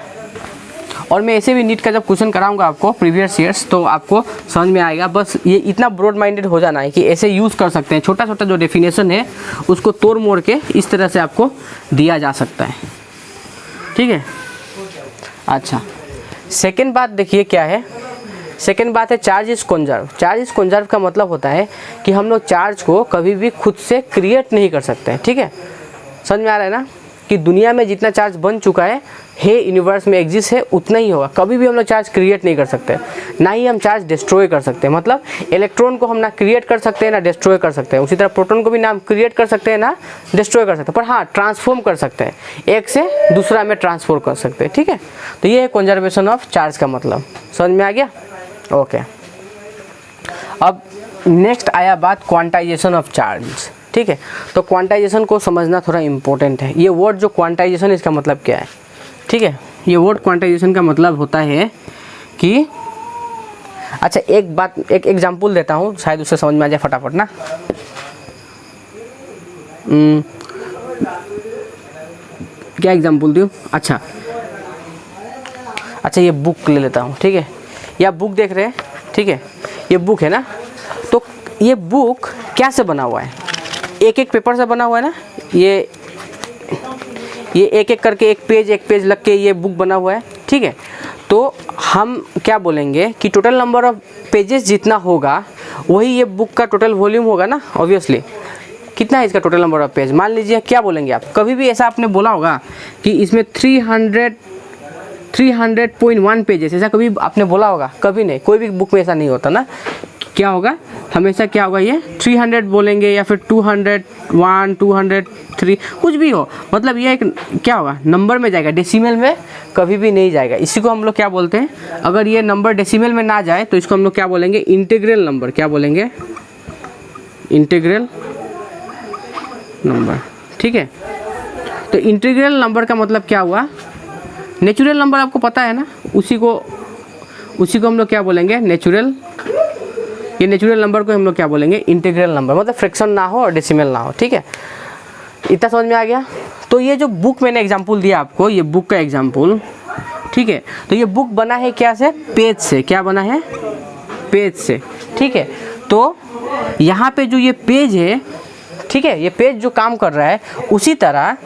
और मैं ऐसे भी नीट का जब क्वेश्चन कराऊंगा आपको प्रीवियस ईयर्स, तो आपको समझ में आएगा। बस ये इतना ब्रॉड माइंडेड हो जाना है कि ऐसे यूज़ कर सकते हैं, छोटा छोटा जो डेफिनेशन है उसको तोड़ मोड़ के इस तरह से आपको दिया जा सकता है, ठीक है। अच्छा, सेकेंड बात देखिए क्या है, सेकेंड बात है charge is conserve. Charge is conserve का मतलब होता है कि हम लोग चार्ज को कभी भी खुद से क्रिएट नहीं कर सकते हैं, ठीक है। समझ में आ रहा है ना, कि दुनिया में जितना चार्ज बन चुका है यूनिवर्स में एग्जिस्ट है उतना ही होगा, कभी भी हम लोग चार्ज क्रिएट नहीं कर सकते, ना ही हम चार्ज डिस्ट्रॉय कर सकते हैं। मतलब इलेक्ट्रॉन को हम ना क्रिएट कर सकते हैं ना डिस्ट्रॉय कर सकते हैं, उसी तरह प्रोटॉन को भी ना हम क्रिएट कर सकते हैं ना डिस्ट्रॉय कर सकते हैं, पर हाँ ट्रांसफॉर्म कर सकते हैं, एक से दूसरा में ट्रांसफॉर्म कर सकते हैं, ठीक है। तो ये है कंजर्वेशन ऑफ चार्ज का मतलब। समझ में आ गया, ओके। अब नेक्स्ट आया बात क्वांटाइजेशन ऑफ चार्ज, ठीक है। तो क्वांटाइजेशन को समझना थोड़ा इंपॉर्टेंट है। ये वर्ड जो क्वांटाइजेशन, इसका मतलब क्या है, ठीक है। ये वर्ड क्वांटाइजेशन का मतलब होता है कि, अच्छा एक बात, एक एग्जांपल देता हूँ, शायद उससे समझ में आ जाए फटाफट ना। क्या एग्जांपल दूँ, अच्छा ये बुक ले लेता हूँ, ठीक है। ये आप बुक देख रहे हैं, ठीक है, ये बुक है ना। तो ये बुक क्या से बना हुआ है, एक एक पेपर से बना हुआ है ना, ये एक एक करके एक पेज लग के ये बुक बना हुआ है, ठीक है। तो हम क्या बोलेंगे कि टोटल नंबर ऑफ पेजेस जितना होगा वही ये बुक का टोटल वॉल्यूम होगा ना, ऑब्वियसली। कितना है इसका टोटल नंबर ऑफ पेज, मान लीजिए क्या बोलेंगे आप, कभी भी ऐसा आपने बोला होगा कि इसमें 300.1 पेजेस, ऐसा कभी आपने बोला होगा, कभी नहीं, कोई भी बुक में ऐसा नहीं होता ना। क्या होगा, हमेशा क्या होगा, ये 300 बोलेंगे या फिर 201, 203, कुछ भी हो, मतलब ये एक क्या होगा, नंबर में जाएगा, डेसिमल में कभी भी नहीं जाएगा। इसी को हम लोग क्या बोलते हैं, अगर ये नंबर डेसिमल में ना जाए तो इसको हम लोग क्या बोलेंगे, इंटीग्रल नंबर। क्या बोलेंगे, इंटीग्रल नंबर, ठीक है। तो इंटीग्रल नंबर का मतलब क्या हुआ, नेचुरल नंबर आपको पता है ना, उसी को हम लोग क्या बोलेंगे, नेचुरल। ये नेचुरल नंबर को हम लोग क्या बोलेंगे, इंटीग्रल नंबर, मतलब फ्रैक्शन ना हो और डेसिमल ना हो, ठीक है। इतना समझ में आ गया। तो ये जो बुक मैंने एग्जांपल दिया आपको, ये बुक का एग्जांपल, ठीक है। तो ये बुक बना है क्या से, पेज से। क्या बना है, पेज से, ठीक है। तो यहाँ पे जो ये पेज है, ठीक है, ये पेज जो काम कर रहा है, उसी तरह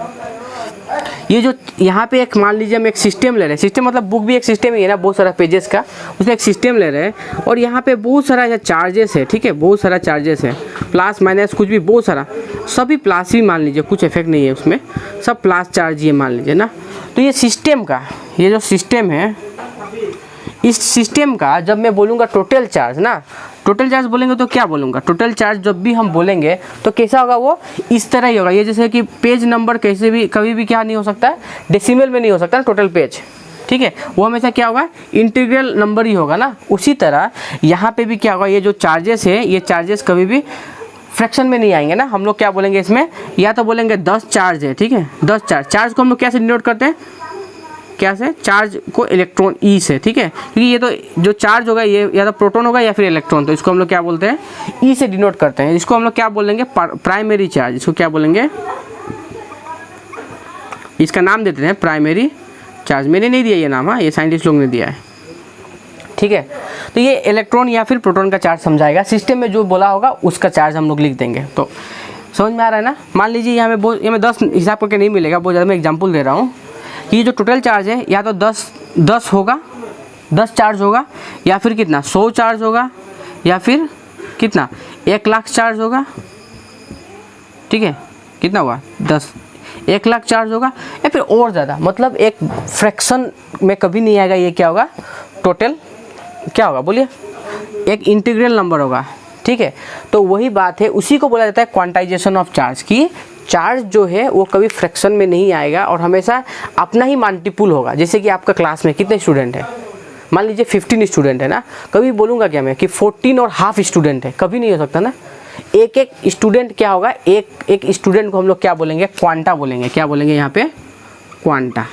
ये जो यहाँ पे एक, मान लीजिए हम एक सिस्टम ले रहे हैं, सिस्टम मतलब बुक भी एक सिस्टम ही है ना, बहुत सारा पेजेस का, उसमें एक सिस्टम ले रहे हैं, और यहाँ पे बहुत सारा चार्जेस है, ठीक है, बहुत सारा चार्जेस है, प्लस माइनस कुछ भी, बहुत सारा, सभी प्लस ही मान लीजिए, कुछ इफेक्ट नहीं है उसमें, सब प्लस चार्ज ही मान लीजिए ना। तो ये सिस्टम का, ये जो सिस्टम है, इस सिस्टम का जब मैं बोलूँगा टोटल चार्ज ना, टोटल चार्ज बोलेंगे तो क्या बोलूँगा, टोटल चार्ज जब भी हम बोलेंगे तो कैसा होगा, वो इस तरह ही होगा। ये जैसे कि पेज नंबर कैसे भी कभी भी क्या नहीं हो सकता है, डेसिमल में नहीं हो सकता टोटल पेज, ठीक है, वो हमेशा क्या होगा, इंटीग्रल नंबर ही होगा ना। उसी तरह यहाँ पे भी क्या होगा, ये जो चार्जेस है, ये चार्जेस कभी भी फ्रैक्शन में नहीं आएंगे ना। हम लोग क्या बोलेंगे इसमें, या तो बोलेंगे 10 चार्ज है, ठीक है, 10 चार्ज। चार्ज को हम लोग कैसे डिनोट करते हैं, क्या से, चार्ज को इलेक्ट्रॉन ई से, ठीक है, क्योंकि ये तो जो चार्ज होगा ये या तो प्रोटॉन होगा या फिर इलेक्ट्रॉन, तो इसको हम लोग क्या बोलते हैं, ई से डिनोट करते हैं। इसको हम लोग क्या बोलेंगे, प्राइमरी चार्ज। इसको क्या बोलेंगे, इसका नाम देते हैं प्राइमरी चार्ज। मैंने नहीं दिया ये नाम, हाँ, ये साइंटिस्ट लोग ने दिया है, ठीक है। तो ये इलेक्ट्रॉन या फिर प्रोटॉन का चार्ज समझाएगा, सिस्टम में जो बोला होगा उसका चार्ज हम लोग लिख देंगे। तो समझ में आ रहा है ना। मान लीजिए यहाँ पे ये मैं 10 हिसाब करके नहीं मिलेगा, बहुत ज़्यादा मैं एग्जाम्पल दे रहा हूँ कि ये जो टोटल चार्ज है या तो 10 होगा, 10 चार्ज होगा, या फिर कितना 100 चार्ज होगा, या फिर कितना 1 लाख चार्ज होगा, ठीक है, कितना हुआ 10, 1 लाख चार्ज होगा, या फिर और ज़्यादा, मतलब एक फ्रैक्शन में कभी नहीं आएगा। ये क्या होगा, टोटल क्या होगा बोलिए, एक इंटीग्रल नंबर होगा, ठीक है। तो वही बात है, उसी को बोला जाता है क्वांटाइजेशन ऑफ चार्ज की। चार्ज जो है वो कभी फ्रैक्शन में नहीं आएगा और हमेशा अपना ही मल्टीपुल होगा। जैसे कि आपका क्लास में कितने स्टूडेंट हैं, मान लीजिए 15 स्टूडेंट है ना, कभी बोलूँगा क्या मैं कि 14 और हाफ स्टूडेंट है, कभी नहीं हो सकता ना। एक एक स्टूडेंट क्या होगा, एक स्टूडेंट को हम लोग क्या बोलेंगे, क्वांटा बोलेंगे। क्या बोलेंगे यहाँ पे, क्वांटा,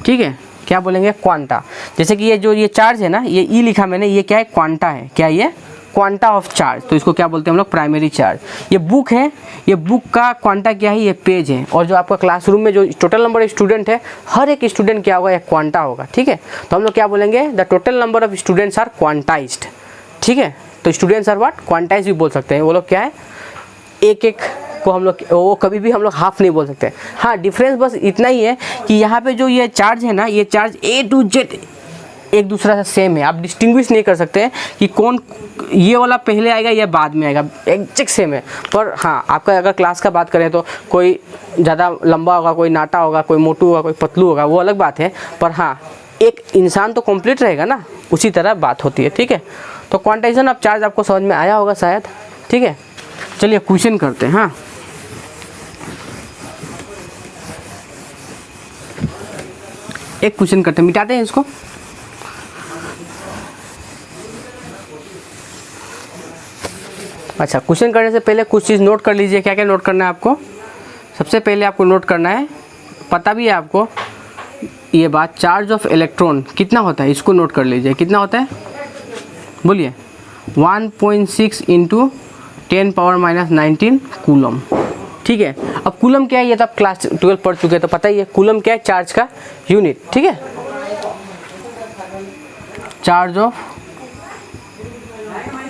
ठीक है, क्या बोलेंगे, क्वांटा। जैसे कि ये जो ये चार्ज है ना, ये ई लिखा मैंने, ये क्या है, क्वांटा है। क्या ये, क्वांटा ऑफ चार्ज। तो इसको क्या बोलते हैं हम लोग, प्राइमरी चार्ज। ये बुक है, ये बुक का क्वांटा क्या है, ये पेज है। और जो आपका क्लासरूम में जो टोटल नंबर ऑफ स्टूडेंट है, हर एक स्टूडेंट क्या होगा, ये क्वांटा होगा, ठीक है। तो हम लोग क्या बोलेंगे, the total number of students are quantized, ठीक है। तो स्टूडेंट्स आर व्हाट, क्वांटाइज भी बोल सकते हैं। वो लोग क्या है, एक एक को हम लोग, वो कभी भी हम लोग हाफ नहीं बोल सकते। हाँ, डिफरेंस बस इतना ही है कि यहाँ पे जो ये चार्ज है ना, ये चार्ज A to Z एक दूसरा से सेम है। आप डिस्टिंग्विश नहीं कर सकते कि कौन ये वाला पहले आएगा या बाद में आएगा, एग्जैक्ट सेम है। पर हाँ, आपका अगर क्लास का बात करें तो कोई ज़्यादा लंबा होगा, कोई नाटा होगा, कोई मोटू होगा, कोई पतलू होगा, वो अलग बात है। पर हाँ, एक इंसान तो कंप्लीट रहेगा ना, उसी तरह बात होती है, ठीक है। तो क्वांटाइजेशन ऑफ चार्ज आपको समझ में आया होगा शायद, ठीक है। चलिए क्वेश्चन करते हैं। हाँ, एक क्वेश्चन करते हैं, मिटाते हैं इसको। अच्छा, क्वेश्चन करने से पहले कुछ चीज़ नोट कर लीजिए। क्या क्या नोट करना है आपको, सबसे पहले आपको नोट करना है, पता भी है आपको ये बात, चार्ज ऑफ इलेक्ट्रॉन कितना होता है, इसको नोट कर लीजिए। कितना होता है बोलिए, 1.6 × 10⁻⁻19 कूलम, ठीक है। अब कूलम क्या है, ये तो आप क्लास 12 पढ़ चुके हैं तो पता ही है। कूलम क्या है, चार्ज का यूनिट, ठीक है। चार्ज ऑफ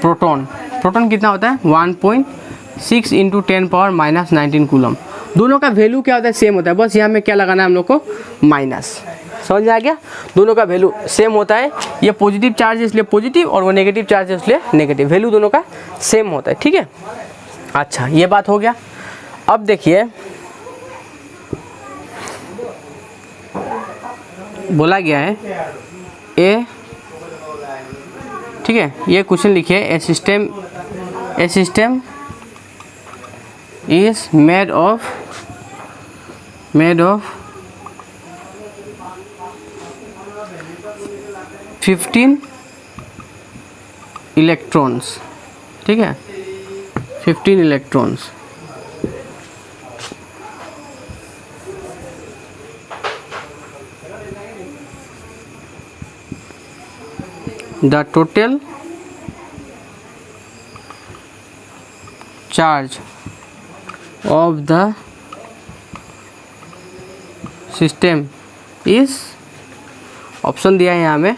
प्रोटॉन, प्रोटॉन कितना होता है, 1.6 × 10⁻⁻19 कूलम। दोनों का वैल्यू क्या होता है, सेम होता है। बस यहाँ में क्या लगाना है हम लोग को, माइनस। समझ में आ गया, दोनों का वैल्यू सेम होता है। ये पॉजिटिव चार्ज है इसलिए पॉजिटिव, और वो नेगेटिव चार्ज है इसलिए नेगेटिव। वैल्यू दोनों का सेम होता है, ठीक है। अच्छा, ये बात हो गया। अब देखिए, बोला गया है ए, ठीक है, ये क्वेश्चन लिखिए, a system is made of 15 electrons, ठीक है, 15 electrons. The total charge of the system is, option दिया है यहाँ में,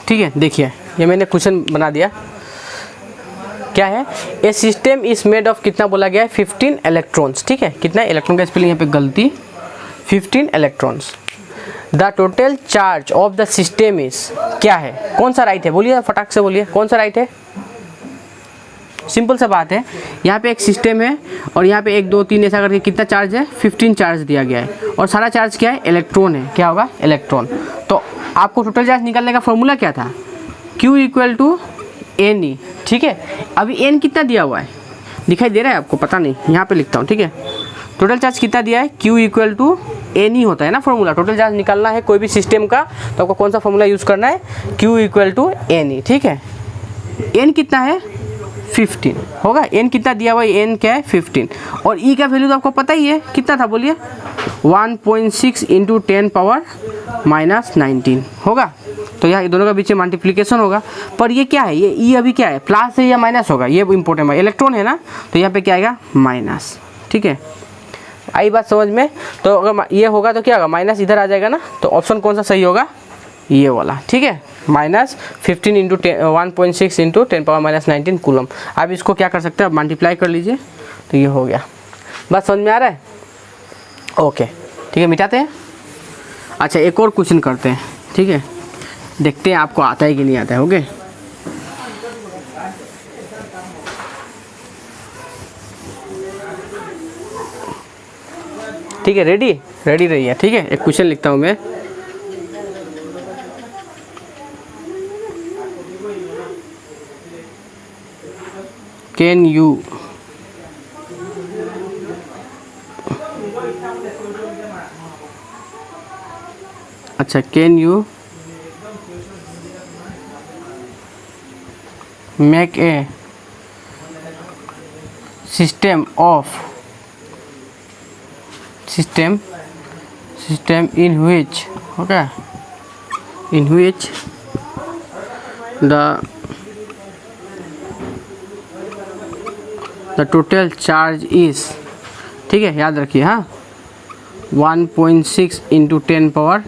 ठीक है, देखिए ये मैंने क्वेश्चन बना दिया। क्या है, ए सिस्टम इज मेड ऑफ, कितना बोला गया है, 15 इलेक्ट्रॉन्स। ठीक है, कितना इलेक्ट्रॉन का स्पेलिंग यहाँ पे गलती, 15 electrons. The total charge of the system is, क्या है, कौन सा राइट है, बोलिए फटाक से बोलिए कौन सा राइट है। सिंपल सा बात है, यहाँ पे एक सिस्टम है और यहाँ पे 1 2 3 ऐसा करके कितना चार्ज है, 15 चार्ज दिया गया है और सारा चार्ज क्या है, इलेक्ट्रॉन है। क्या होगा, इलेक्ट्रॉन। तो आपको टोटल चार्ज निकालने का फॉर्मूला क्या था, Q equal to n e. ठीक है, अभी एन कितना दिया हुआ है, दिखाई दे रहा है आपको, पता नहीं, यहाँ पे लिखता हूँ। ठीक है, टोटल चार्ज कितना दिया है, Q equal to n e होता है ना फॉर्मूला। टोटल चार्ज निकालना है कोई भी सिस्टम का तो आपको कौन सा फॉर्मूला यूज़ करना है, Q equal to n e. ठीक है, एन कितना है, 15 होगा। एन कितना दिया हुआ है, एन क्या है, 15। और ई का वैल्यू तो आपको पता ही है, कितना था बोलिए, 1.6 इंटू 10 पावर माइनस 19 होगा। तो यहाँ दोनों का बीच में मल्टीप्लिकेशन होगा। पर ये क्या है, ये ई अभी क्या है, प्लस है या माइनस होगा, ये इंपॉर्टेंट है, इलेक्ट्रॉन है ना, तो यहाँ पे क्या आएगा, माइनस। ठीक है, आई बात समझ में। तो अगर ये होगा तो क्या होगा, माइनस इधर आ जाएगा ना, तो ऑप्शन कौन सा सही होगा, ये वाला। ठीक है, minus 15 into 1.6 into 10 power minus 19 coulomb. आप इसको क्या कर सकते हैं, मल्टीप्लाई कर लीजिए तो ये हो गया। बस समझ में आ रहा है, ओके। ठीक है, मिटाते हैं। अच्छा, एक और क्वेश्चन करते हैं। ठीक है, देखते हैं आपको आता है कि नहीं आता है। ओके, ठीक है, रेडी रहिए। ठीक है, एक क्वेश्चन लिखता हूँ मैं। Can you can you make a system in which the total charge is, ठीक है, याद रखिए, हाँ, 1.6 इंटू 10 पावर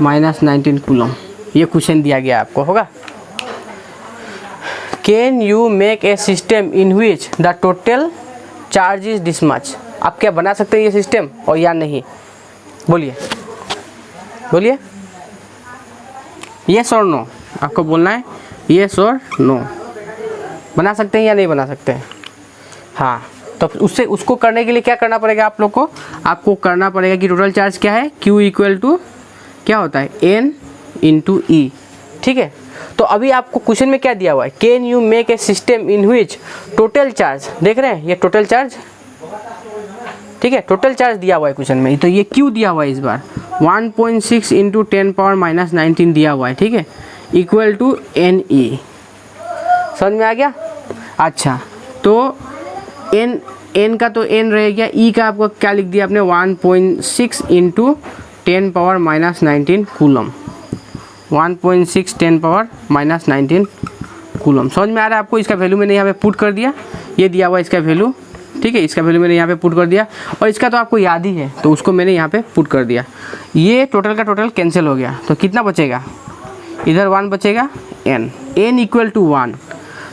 माइनस 19 कूलम। ये क्वेश्चन दिया गया आपको, होगा। Can you make a system in which the total charge is this much. आप क्या बना सकते हैं ये सिस्टम और या नहीं, बोलिए यस और नो, आपको बोलना है यस और नो। बना सकते हैं या नहीं बना सकते हैं, हाँ। तो उसको करने के लिए क्या करना पड़ेगा आप लोग को, आपको करना पड़ेगा कि टोटल चार्ज क्या है, Q इक्वल टू क्या होता है, N इंटू ई। ठीक है, तो अभी आपको क्वेश्चन में क्या दिया हुआ है, can you make a system in which total charge, देख रहे हैं ये टोटल चार्ज। ठीक है, टोटल चार्ज दिया हुआ है क्वेश्चन में, तो ये Q दिया हुआ है इस बार, 1.6 इंटू 10 पावर माइनस 19 दिया हुआ है। ठीक है, इक्वल टू एन ई। समझ में आ गया। अच्छा, तो एन का तो एन रह गया, ई का आपको क्या लिख दिया आपने, 1.6 into 10 power minus 19 coulomb. 1.6 10 power minus 19 coulomb. समझ में आ रहा है आपको। इसका वैल्यू मैंने यहाँ पे पुट कर दिया, ये दिया हुआ इसका वैल्यू। ठीक है, इसका वैल्यू मैंने यहाँ पे पुट कर दिया और इसका तो आपको याद ही है, तो उसको मैंने यहाँ पे पुट कर दिया। ये टोटल का टोटल कैंसिल हो गया, तो कितना बचेगा, इधर 1 बचेगा, एन इक्वल टू 1।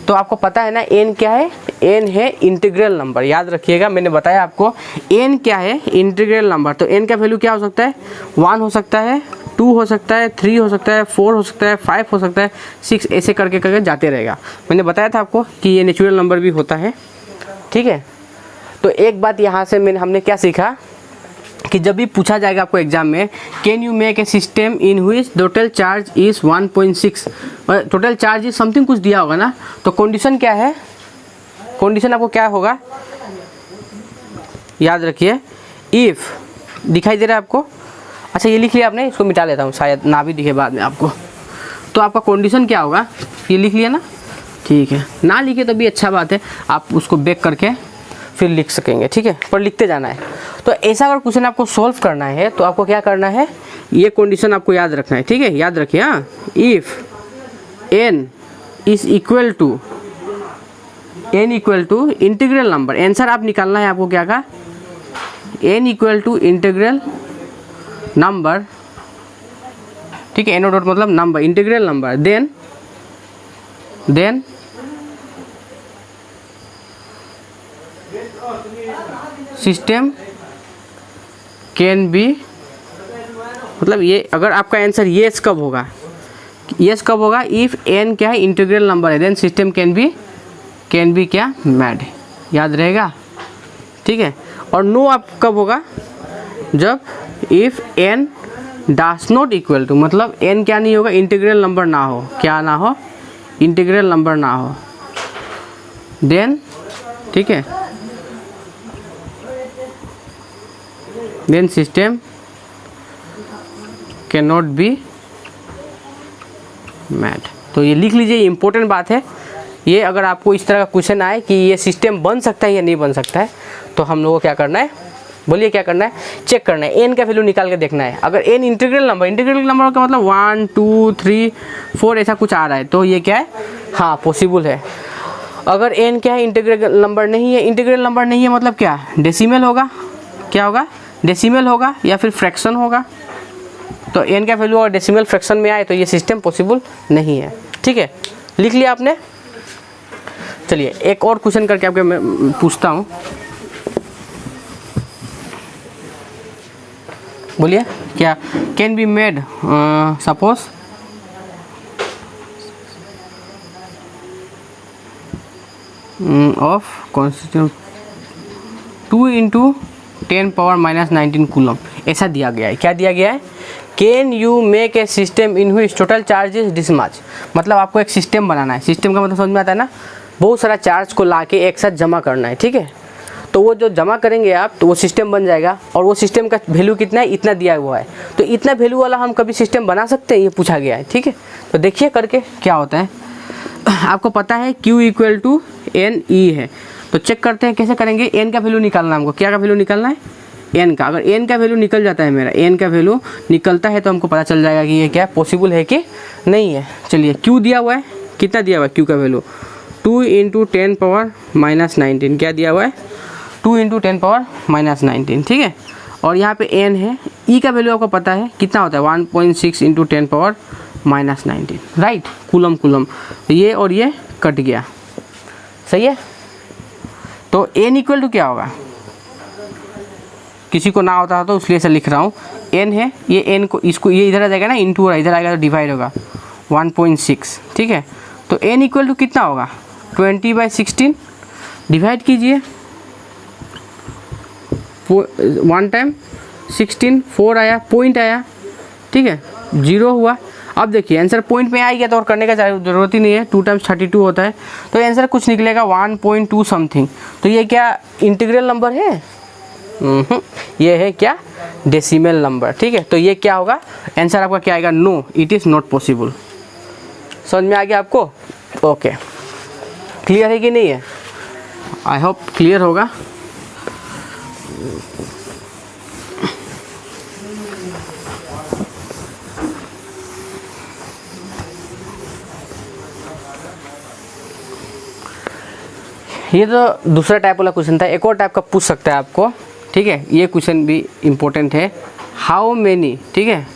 तो आपको पता है ना एन क्या है, एन है इंटीग्रल नंबर। याद रखिएगा, मैंने बताया आपको एन क्या है, इंटीग्रल नंबर। तो एन का वैल्यू क्या हो सकता है, 1 हो सकता है, 2 हो सकता है, 3 हो सकता है, 4 हो सकता है, 5 हो सकता है, 6, ऐसे करके करके जाते रहेगा। मैंने बताया था आपको कि ये नेचुरल नंबर भी होता है। ठीक है, तो एक बात यहाँ से हमने क्या सीखा कि जब भी पूछा जाएगा आपको एग्जाम में, can you make a system in which total charge is 1.6, total charge is something कुछ दिया होगा ना, तो कंडीशन क्या है, कंडीशन आपको क्या होगा, याद रखिए, इफ, दिखाई दे रहा है आपको। अच्छा, ये लिख लिया आपने, इसको मिटा लेता हूँ, शायद ना भी दिखे बाद में आपको। तो आपका कंडीशन क्या होगा, ये लिख लिया ना, ठीक है, ना लिखे तो भी अच्छा बात है, आप उसको बैक करके फिर लिख सकेंगे। ठीक है, पर लिखते जाना है। तो ऐसा अगर क्वेश्चन आपको सॉल्व करना है तो आपको क्या करना है, ये कंडीशन आपको याद रखना है। ठीक है, याद रखिए, हाँ, if n is equal to integral number, answer आप निकालना है आपको क्या का, n equal to integral number, ठीक है, NO डॉट मतलब number, integral number, then system can be, मतलब ये अगर आपका आंसर येस कब होगा, येस कब होगा, इफ़ n क्या है, इंटीग्रल नंबर है, देन सिस्टम कैन बी क्या, मैड, याद रहेगा, ठीक है। और नो आप कब होगा, जब if n dash not equal to, मतलब n क्या नहीं होगा, इंटीग्रल नंबर ना हो, क्या ना हो, इंटीग्रल नंबर ना हो, देन, ठीक है, then system can not be made. तो ये लिख लीजिए, इंपॉर्टेंट बात है ये। अगर आपको इस तरह का क्वेश्चन आए कि ये सिस्टम बन सकता है या नहीं बन सकता है, तो हम लोगों को क्या करना है, बोलिए क्या करना है, चेक करना है, n का वैल्यू निकाल के देखना है। अगर n इंटीग्रल नंबर का मतलब 1 2 3 4 ऐसा कुछ आ रहा है, तो ये क्या है, हाँ पॉसिबल है। अगर n क्या है, इंटीग्रल नंबर नहीं है, इंटीग्रल नंबर नहीं है मतलब क्या, डेसिमल होगा, क्या होगा, डेसिमल होगा या फिर फ्रैक्शन होगा। तो n का वैल्यू अगर डेसिमल फ्रैक्शन में आए तो ये सिस्टम पॉसिबल नहीं है, ठीक है, लिख लिया आपने। चलिए एक और क्वेश्चन करके आपके मैं पूछता हूँ, बोलिए क्या, can be made, suppose of constitute 2 into 10⁻⁻19 coulomb, ऐसा दिया गया है। क्या दिया गया है, can you make a system in which total charges this much, मतलब आपको एक सिस्टम बनाना है। सिस्टम का मतलब समझ में आता है ना, बहुत सारा चार्ज को लाके एक साथ जमा करना है, ठीक है। तो वो जो जमा करेंगे आप, तो वो सिस्टम बन जाएगा, और वो सिस्टम का वैल्यू कितना है, इतना दिया हुआ है। तो इतना वैल्यू वाला हम कभी सिस्टम बना सकते हैं, ये पूछा गया है, ठीक है। तो देखिए करके क्या होता है, आपको पता है Q equal to n e है, तो चेक करते हैं कैसे करेंगे। n का वैल्यू निकालना है हमको, क्या का वैल्यू निकालना है, n का। अगर n का वैल्यू निकल जाता है, मेरा n का वैल्यू निकलता है, तो हमको पता चल जाएगा कि ये क्या पॉसिबल है कि नहीं है। चलिए Q दिया हुआ है, कितना दिया हुआ है Q का वैल्यू, 2 इंटू 10⁻⁻19, क्या दिया हुआ है, 2 इंटू 10⁻⁻19, ठीक है। और यहाँ पे n है, E का वैल्यू आपको पता है कितना होता है, 1.6 इंटू 10⁻⁻19, राइट, कूलम। ये और ये कट गया, सही है। तो n इक्वल टू क्या होगा, किसी को ना होता तो इसलिए से लिख रहा हूँ, n है, ये n को, इसको ये इधर आ जाएगा ना, इंटू इधर आएगा तो डिवाइड होगा 1.6, ठीक है। तो n इक्वल टू कितना होगा, 20/16, डिवाइड कीजिए, 1 टाइम 16, 4 आया, पॉइंट आया, ठीक है, 0 हुआ। अब देखिए आंसर पॉइंट में आ गया, तो और करने का ज़रूरत ही नहीं है, 2 टाइम्स 32 होता है, तो आंसर कुछ निकलेगा 1.2 समथिंग। तो ये क्या इंटीग्रल नंबर है, ये है क्या, डेसिमल नंबर, ठीक है। तो ये क्या होगा, आंसर आपका क्या आएगा, no, it is not possible. समझ में आ गया आपको, ओके, क्लियर है कि नहीं है, आई होप क्लियर होगा। ये तो दूसरा टाइप वाला क्वेश्चन था। एक और टाइप का पूछ सकता है आपको, ठीक है, ये क्वेश्चन भी इम्पोर्टेंट है, हाउ मेनी, ठीक है।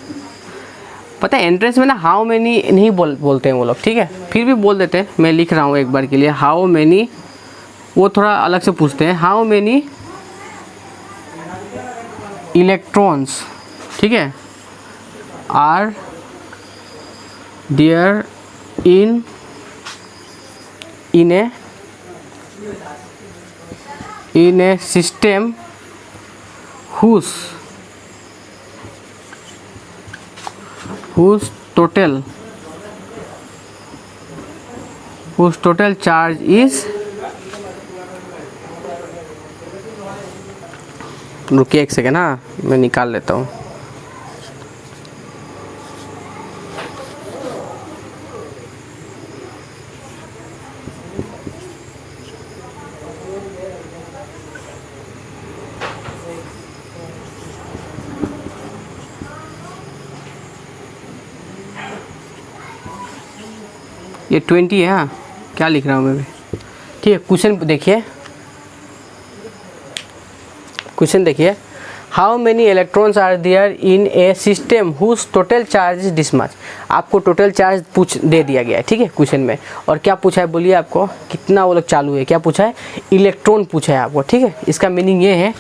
पता है एंट्रेंस में ना हाउ मेनी नहीं बोलते हैं वो लोग, ठीक है, फिर भी बोल देते हैं, मैं लिख रहा हूँ एक बार के लिए, हाउ मेनी, वो थोड़ा अलग से पूछते हैं, हाउ मेनी इलेक्ट्रॉन्स, ठीक है, are there in a system whose total charge is, रुकिए एक सेकेंड, हाँ मैं निकाल लेता हूँ। ये 20 है, हाँ क्या लिख रहा हूँ मैं भी, ठीक है। क्वेश्चन देखिए, how many electrons are there in a system whose total charge is this much. आपको टोटल चार्ज दे दिया गया है, ठीक है, क्वेश्चन में। और क्या पूछा है बोलिए, आपको कितना वो लोग चालू है, क्या पूछा है, इलेक्ट्रॉन पूछा है आपको, ठीक है। इसका मीनिंग ये है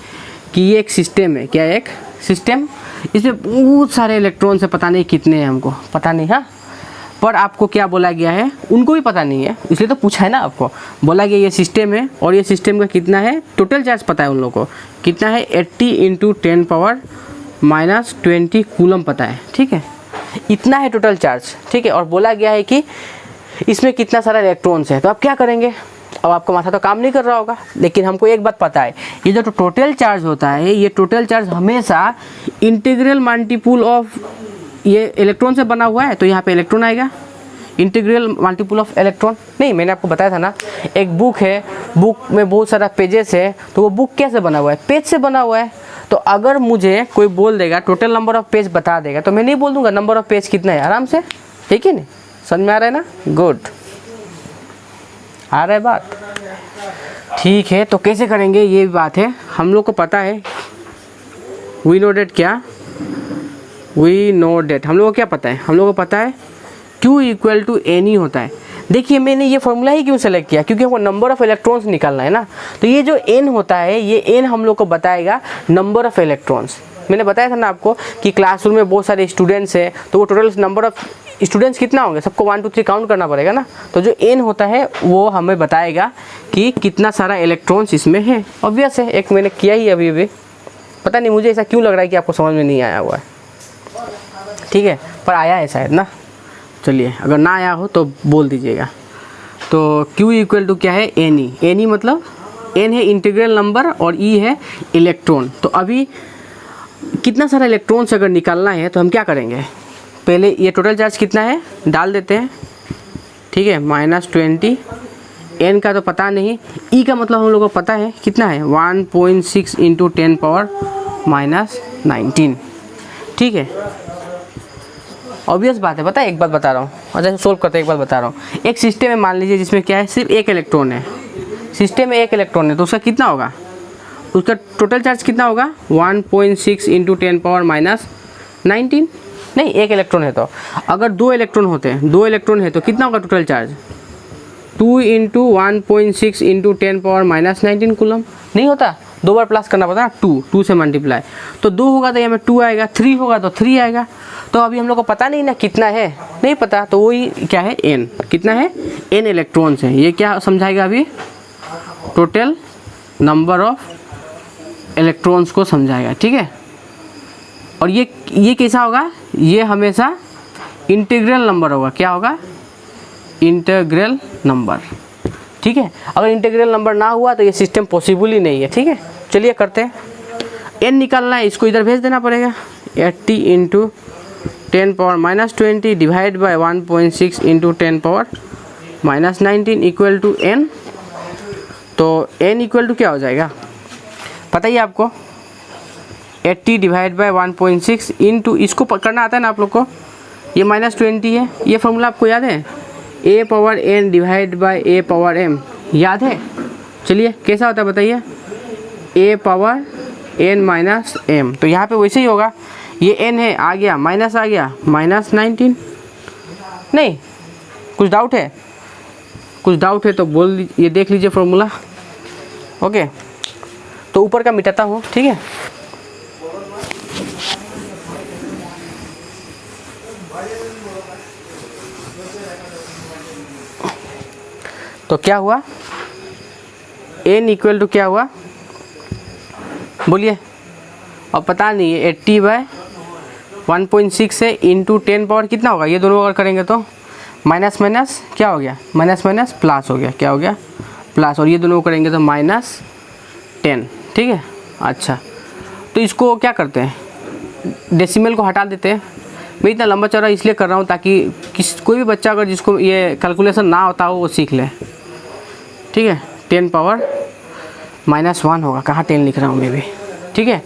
कि ये एक सिस्टम है, क्या है, एक सिस्टम, इसमें बहुत सारे इलेक्ट्रॉन्स है, पता नहीं कितने हैं, हमको पता नहीं, हाँ, पर आपको क्या बोला गया है, उनको भी पता नहीं है, इसलिए तो पूछा है ना, आपको बोला गया ये सिस्टम है और ये सिस्टम का कितना है, टोटल चार्ज पता है उन लोगों को कितना है, 80 × 10⁻⁻20 कूलम पता है, ठीक है, इतना है टोटल चार्ज, ठीक है। और बोला गया है कि इसमें कितना सारा इलेक्ट्रॉन्स है, तो आप क्या करेंगे, अब आपका माथा तो काम नहीं कर रहा होगा, लेकिन हमको एक बात पता है, ये जो टोटल चार्ज होता है, ये टोटल चार्ज हमेशा इंटीग्रल मल्टीपल ऑफ ये इलेक्ट्रॉन से बना हुआ है, तो यहाँ पे इलेक्ट्रॉन आएगा, इंटीग्रल मल्टीपल ऑफ इलेक्ट्रॉन। नहीं, मैंने आपको बताया था ना, एक बुक है, बुक में बहुत सारा पेजेस है, तो वो बुक कैसे बना हुआ है, पेज से बना हुआ है। तो अगर मुझे कोई बोल देगा टोटल नंबर ऑफ पेज बता देगा, तो मैं नहीं बोल दूंगा नंबर ऑफ पेज कितना है, आराम से, ठीक है, नहीं समझ में आ रहा है ना, गुड, आ रहा है बात, ठीक है। तो कैसे करेंगे ये बात है, हम लोग को पता है, वी नो डेट, क्या वी नो डेट, हम लोग को क्या पता है, हम लोग को पता है Q = N होता है। देखिए मैंने ये फॉर्मूला ही क्यों सेलेक्ट किया, क्योंकि हमको नंबर ऑफ इलेक्ट्रॉन्स निकालना है ना, तो ये जो N होता है, ये N हम लोग को बताएगा नंबर ऑफ इलेक्ट्रॉन्स। मैंने बताया था ना आपको कि क्लासरूम में बहुत सारे स्टूडेंट्स हैं, तो वो टोटल नंबर ऑफ स्टूडेंट्स कितना होंगे, सबको 1 2 3 काउंट करना पड़ेगा ना, तो जो N होता है वो हमें बताएगा कि कितना सारा इलेक्ट्रॉन्स इसमें है। ऑब्वियस है, एक मैंने किया ही अभी, पता नहीं मुझे ऐसा क्यों लग रहा है कि आपको समझ में नहीं आया हुआ है, ठीक है, पर आया है शायद ना, चलिए अगर ना आया हो तो बोल दीजिएगा। तो Q = क्या है, N मतलब N है इंटीग्रल नंबर और E है इलेक्ट्रॉन। तो अभी कितना सारा इलेक्ट्रॉन्स अगर निकालना है तो हम क्या करेंगे, पहले ये टोटल चार्ज कितना है डाल देते हैं, ठीक है, -20, N का तो पता नहीं, E का मतलब हम लोगों को पता है कितना है, 1.6 × 10⁻⁻19, ठीक है। ऑब्वियस बात है, पता है, एक बात बता रहा हूँ, अच्छा सोल्व करते हैं, एक बात बता रहा हूँ। एक सिस्टम है, मान लीजिए जिसमें क्या है, सिर्फ एक इलेक्ट्रॉन है, सिस्टम में एक इलेक्ट्रॉन है, तो उसका कितना होगा, उसका टोटल चार्ज कितना होगा, 1.6 × 10⁻⁻19, नहीं एक इलेक्ट्रॉन है। तो अगर दो इलेक्ट्रॉन है तो कितना होगा टोटल चार्ज, 2 × 1.6 × 10⁻⁻19 कूलम, नहीं होता, 2 बार प्लस करना पड़ता है, 2 से मल्टीप्लाई, तो 2 होगा तो यहाँ में 2 आएगा, 3 होगा तो 3 आएगा। तो अभी हम लोग को पता नहीं ना कितना है, नहीं पता, तो वही क्या है, N, कितना है, N इलेक्ट्रॉन्स है। ये क्या समझाएगा अभी, टोटल नंबर ऑफ इलेक्ट्रॉन्स को समझाएगा, ठीक है। और ये कैसा होगा, ये हमेशा इंटीग्रल नंबर होगा, क्या होगा, इंटीग्रल नंबर, ठीक है। अगर इंटीग्रल नंबर ना हुआ तो ये सिस्टम पॉसिबल ही नहीं है, ठीक है। चलिए करते हैं, N निकालना है, इसको इधर भेज देना पड़ेगा, 80 × 10⁻⁻20 डिवाइड बाय 1.6 × 10⁻⁻19 = N। तो N = क्या हो जाएगा, पता ही आपको, 80 डिवाइड बाय 1.6 इंटू, इसको करना आता है ना आप लोग को, ये -20 है, ये फॉर्मूला आपको याद है, a⁻n डिवाइड बाय a⁻m, याद है। चलिए कैसा होता है बताइए, a⁻n - m, तो यहाँ पे वैसे ही होगा, ये n है, आ गया माइनस, आ गया -19, नहीं कुछ डाउट है, तो बोल दीजिए, ये देख लीजिए फॉर्मूला, ओके। तो ऊपर का मिटाता हूँ, ठीक है, तो क्या हुआ, N = क्या हुआ, बोलिए, अब पता नहीं है, 80/1.6 है इंटू 10 पावर कितना होगा, ये दोनों अगर करेंगे तो माइनस क्या हो गया, माइनस प्लस हो गया, क्या हो गया, प्लस, और ये दोनों करेंगे तो -10, ठीक है। अच्छा, तो इसको क्या करते हैं, डेसिमल को हटा देते हैं। मैं इतना लंबा चौड़ा इसलिए कर रहा हूँ ताकि कोई भी बच्चा अगर जिसको ये कैलकुलेशन ना होता हो वो सीख ले, ठीक है। 10 पावर -1 होगा, कहाँ 10 लिख रहा हूँ मैं भी, ठीक है।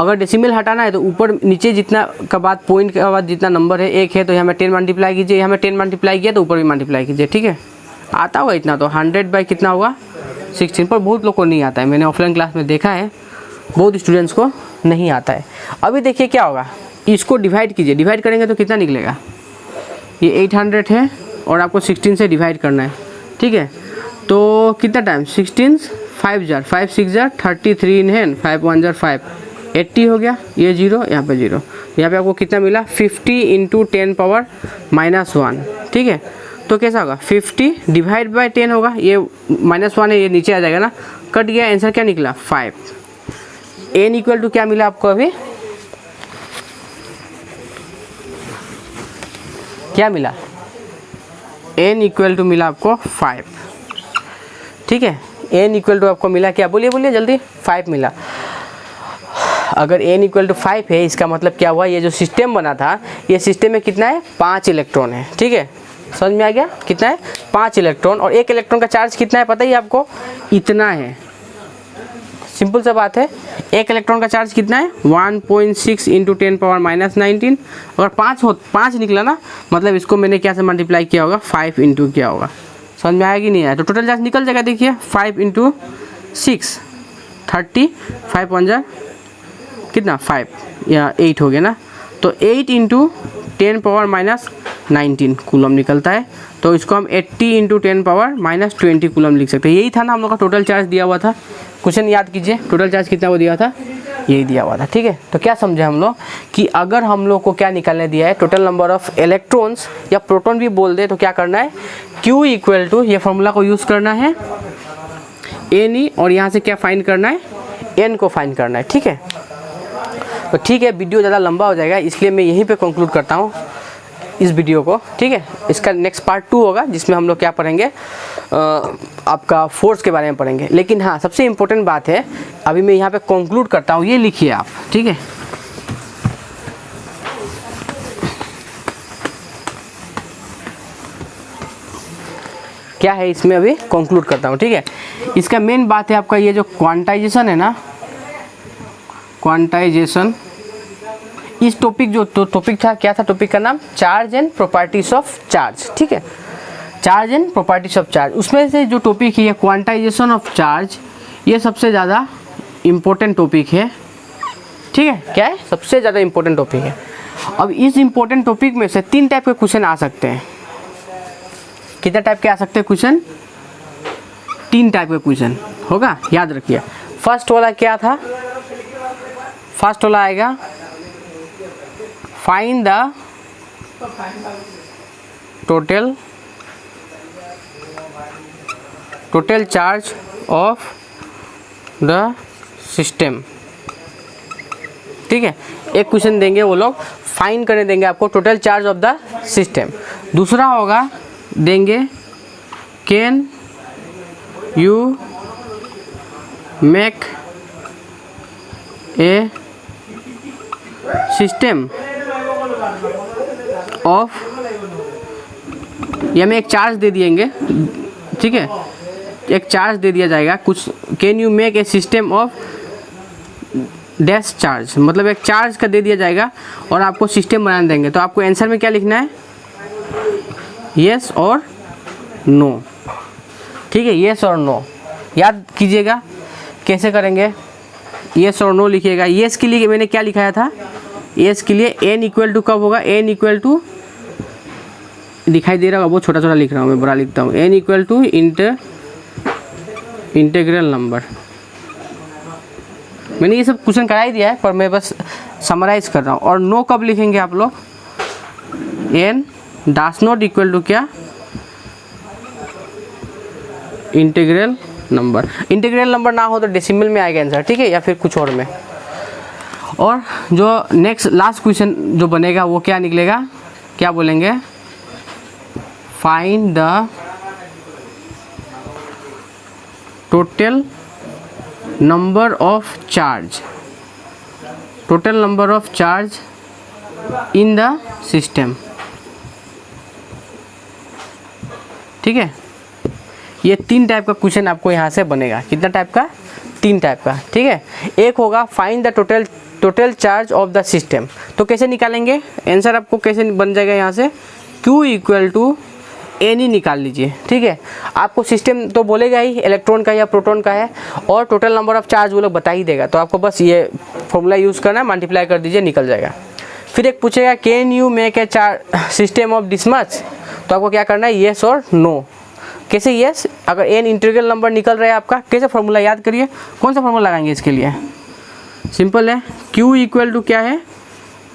अगर डेसिमल हटाना है तो ऊपर नीचे जितना का बाद, पॉइंट के बाद जितना नंबर है, 1 है तो यहाँ में 10 मल्टीप्लाई कीजिए, यहाँ में 10 मल्टीप्लाई किया तो ऊपर भी मल्टीप्लाई कीजिए, ठीक है। आता होगा इतना, तो 100 कितना होगा, 16, पर बहुत लोग को नहीं आता है, मैंने ऑफलाइन क्लास में देखा है बहुत स्टूडेंट्स को नहीं आता है। अभी देखिए क्या होगा, इसको डिवाइड कीजिए, डिवाइड करेंगे तो कितना निकलेगा, ये 800 है और आपको 16 से डिवाइड करना है, ठीक है। तो कितना time, 16 5 jar 5 6 jar 33 in hand 5 1 jar 5 80 हो गया, ये 0 यहाँ पे 0, यहाँ पे आपको कितना मिला 50 इंटू 10 पावर -1, ठीक है। तो कैसा होगा 50 डिवाइड बाय 10 होगा, ये -1 है ये नीचे आ जाएगा ना, कट गया, आंसर क्या निकला 5। n इक्वल टू क्या मिला आपको अभी, क्या मिला, n इक्वल टू मिला आपको 5, ठीक है। n इक्वल टू आपको मिला क्या, बोलिए बोलिए जल्दी, 5 मिला। अगर n इक्वल टू 5 है, इसका मतलब क्या हुआ, ये जो सिस्टम बना था, ये सिस्टम में कितना है 5 इलेक्ट्रॉन है, ठीक है। समझ में आ गया, कितना है 5 इलेक्ट्रॉन, और एक इलेक्ट्रॉन का चार्ज कितना है पता ही आपको, इतना है, सिंपल सा बात है। एक इलेक्ट्रॉन का चार्ज कितना है 1.6 इंटू 10 पावर -19, अगर 5 निकला ना, मतलब इसको मैंने क्या से मल्टीप्लाई किया होगा, 5 इंटू किया होगा। समझ में आया कि नहीं आया, तो टोटल चार्ज निकल जाएगा, देखिए 5 इंटू 6 30, 5 1 जार कितना 5 या 8 हो गया ना, तो 8 इंटू 10 पावर -19 कूलम निकलता है। तो इसको हम 80 इंटू 10 पावर -20 कूलम लिख सकते हैं। यही था ना हम लोग का टोटल चार्ज दिया हुआ था, क्वेश्चन याद कीजिए, टोटल चार्ज कितना वो दिया था, यही दिया हुआ था, ठीक है। तो क्या समझे हम लोग कि अगर हम लोग को क्या निकालने दिया है, टोटल नंबर ऑफ इलेक्ट्रॉन्स या प्रोटॉन भी बोल दे, तो क्या करना है, Q इक्वल टू, ये फॉर्मूला को यूज़ करना है Ne, और यहाँ से क्या फाइंड करना है, N को फाइंड करना है, ठीक है। तो ठीक है, वीडियो ज़्यादा लंबा हो जाएगा, इसलिए मैं यहीं पे कंक्लूड करता हूँ इस वीडियो को, ठीक है। इसका नेक्स्ट पार्ट 2 होगा, जिसमें हम लोग क्या पढ़ेंगे, आपका फोर्स के बारे में पढ़ेंगे। लेकिन हाँ, सबसे इम्पोर्टेंट बात है, अभी मैं यहाँ पे कंक्लूड करता हूँ, ये लिखिए आप, ठीक है। क्या है इसमें, अभी कंक्लूड करता हूँ, ठीक है। इसका मेन बात है आपका ये जो क्वांटाइजेशन है ना, क्वांटाइजेशन, इस टॉपिक जो टॉपिक था, क्या था टॉपिक का नाम, charge and properties of charge, ठीक है, charge and properties of charge. उसमें से जो टॉपिक है क्वांटाइजेशन ऑफ चार्ज, ये सबसे ज़्यादा इम्पोर्टेंट टॉपिक है, ठीक है। क्या है, सबसे ज़्यादा इम्पोर्टेंट टॉपिक है। अब इस इम्पोर्टेंट टॉपिक में से 3 टाइप के क्वेश्चन आ सकते हैं। कितने टाइप के आ सकते हैं क्वेश्चन, 3 टाइप के क्वेश्चन होगा, याद रखिए। फर्स्ट वाला क्या था, फर्स्ट वाला आएगा find the total charge of the system, ठीक है। एक क्वेश्चन देंगे वो लोग, फाइंड करने देंगे आपको total charge of the system. दूसरा होगा देंगे can you make a system of, ये हमें एक चार्ज दे दिएंगे, ठीक है, एक चार्ज दे दिया जाएगा कुछ, can you make a system of dash charge, मतलब एक चार्ज का दे दिया जाएगा और आपको सिस्टम बनाने देंगे। तो आपको आंसर में क्या लिखना है, येस और नो, ठीक है, येस और नो याद कीजिएगा। कैसे करेंगे, येस और नो लिखिएगा। येस के लिए मैंने क्या लिखाया था, येस के लिए n इक्वल टू कब होगा, n इक्वल टू, दिखाई दे रहा होगा, बहुत छोटा छोटा लिख रहा हूँ मैं, बड़ा लिखता हूँ, n equal to integral number. मैंने ये सब क्वेश्चन करा ही दिया है, पर मैं बस समराइज कर रहा हूँ। और नो कब लिखेंगे आप लोग, n dash not equal to क्या, इंटीग्रल नंबर। इंटीग्रल नंबर ना हो तो डेसिमल में आएगा आंसर, ठीक है, या फिर कुछ और में। और जो नेक्स्ट लास्ट क्वेश्चन जो बनेगा वो क्या निकलेगा, क्या बोलेंगे, find the total number of charge, total number of charge in the system, ठीक है। ये 3 टाइप का क्वेश्चन आपको यहाँ से बनेगा। कितना टाइप का, 3 टाइप का, ठीक है। एक होगा find the total charge of the system. तो कैसे निकालेंगे आंसर, आपको कैसे बन जाएगा यहाँ से, Q इक्वल टू एन ही निकाल लीजिए, ठीक है। आपको सिस्टम तो बोलेगा ही इलेक्ट्रॉन का या प्रोटॉन का है, और टोटल नंबर ऑफ चार्ज वो लोग बता ही देगा, तो आपको बस ये फॉर्मूला यूज़ करना है, मल्टीप्लाई कर दीजिए, निकल जाएगा। फिर एक पूछेगा can you make a charge system of this much, तो आपको क्या करना है, येस और नो। कैसे येस, अगर एन इंटीग्रल नंबर निकल रहा है आपका, कैसे फॉर्मूला याद करिए, कौन सा फॉर्मूला लगाएंगे इसके लिए, सिंपल है, Q इक्वल टू क्या है,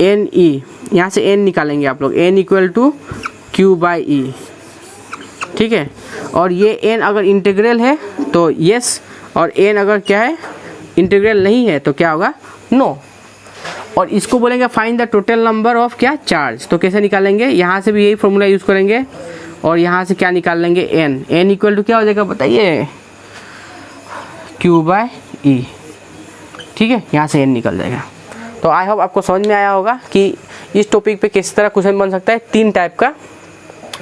एन ई, यहाँ से एन निकालेंगे आप लोग, N equal to Q by E, ठीक है। और ये एन अगर इंटीग्रल है तो येस, और एन अगर क्या है इंटीग्रल नहीं है तो क्या होगा, नो। और इसको बोलेंगे find the total number of क्या, चार्ज, तो कैसे निकालेंगे, यहाँ से भी यही फॉर्मूला यूज़ करेंगे, और यहाँ से क्या निकाल लेंगे, एन, एन इक्वल टू क्या हो जाएगा बताइए, क्यू बाई ई, ठीक है, यहाँ से एन निकल जाएगा। तो आई होप आपको समझ में आया होगा कि इस टॉपिक पे किस तरह क्वेश्चन बन सकता है, 3 टाइप का,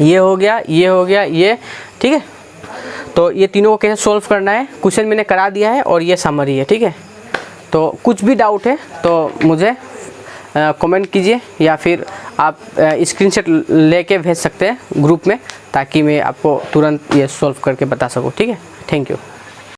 ये हो गया, ये हो गया, ये, ठीक है। तो ये तीनों को कैसे सॉल्व करना है क्वेश्चन मैंने करा दिया है, और ये समरी है, ठीक है। तो कुछ भी डाउट है तो मुझे कमेंट कीजिए, या फिर आप स्क्रीनशॉट लेके भेज सकते हैं ग्रुप में, ताकि मैं आपको तुरंत ये सॉल्व करके बता सकूँ, ठीक है। Thank you.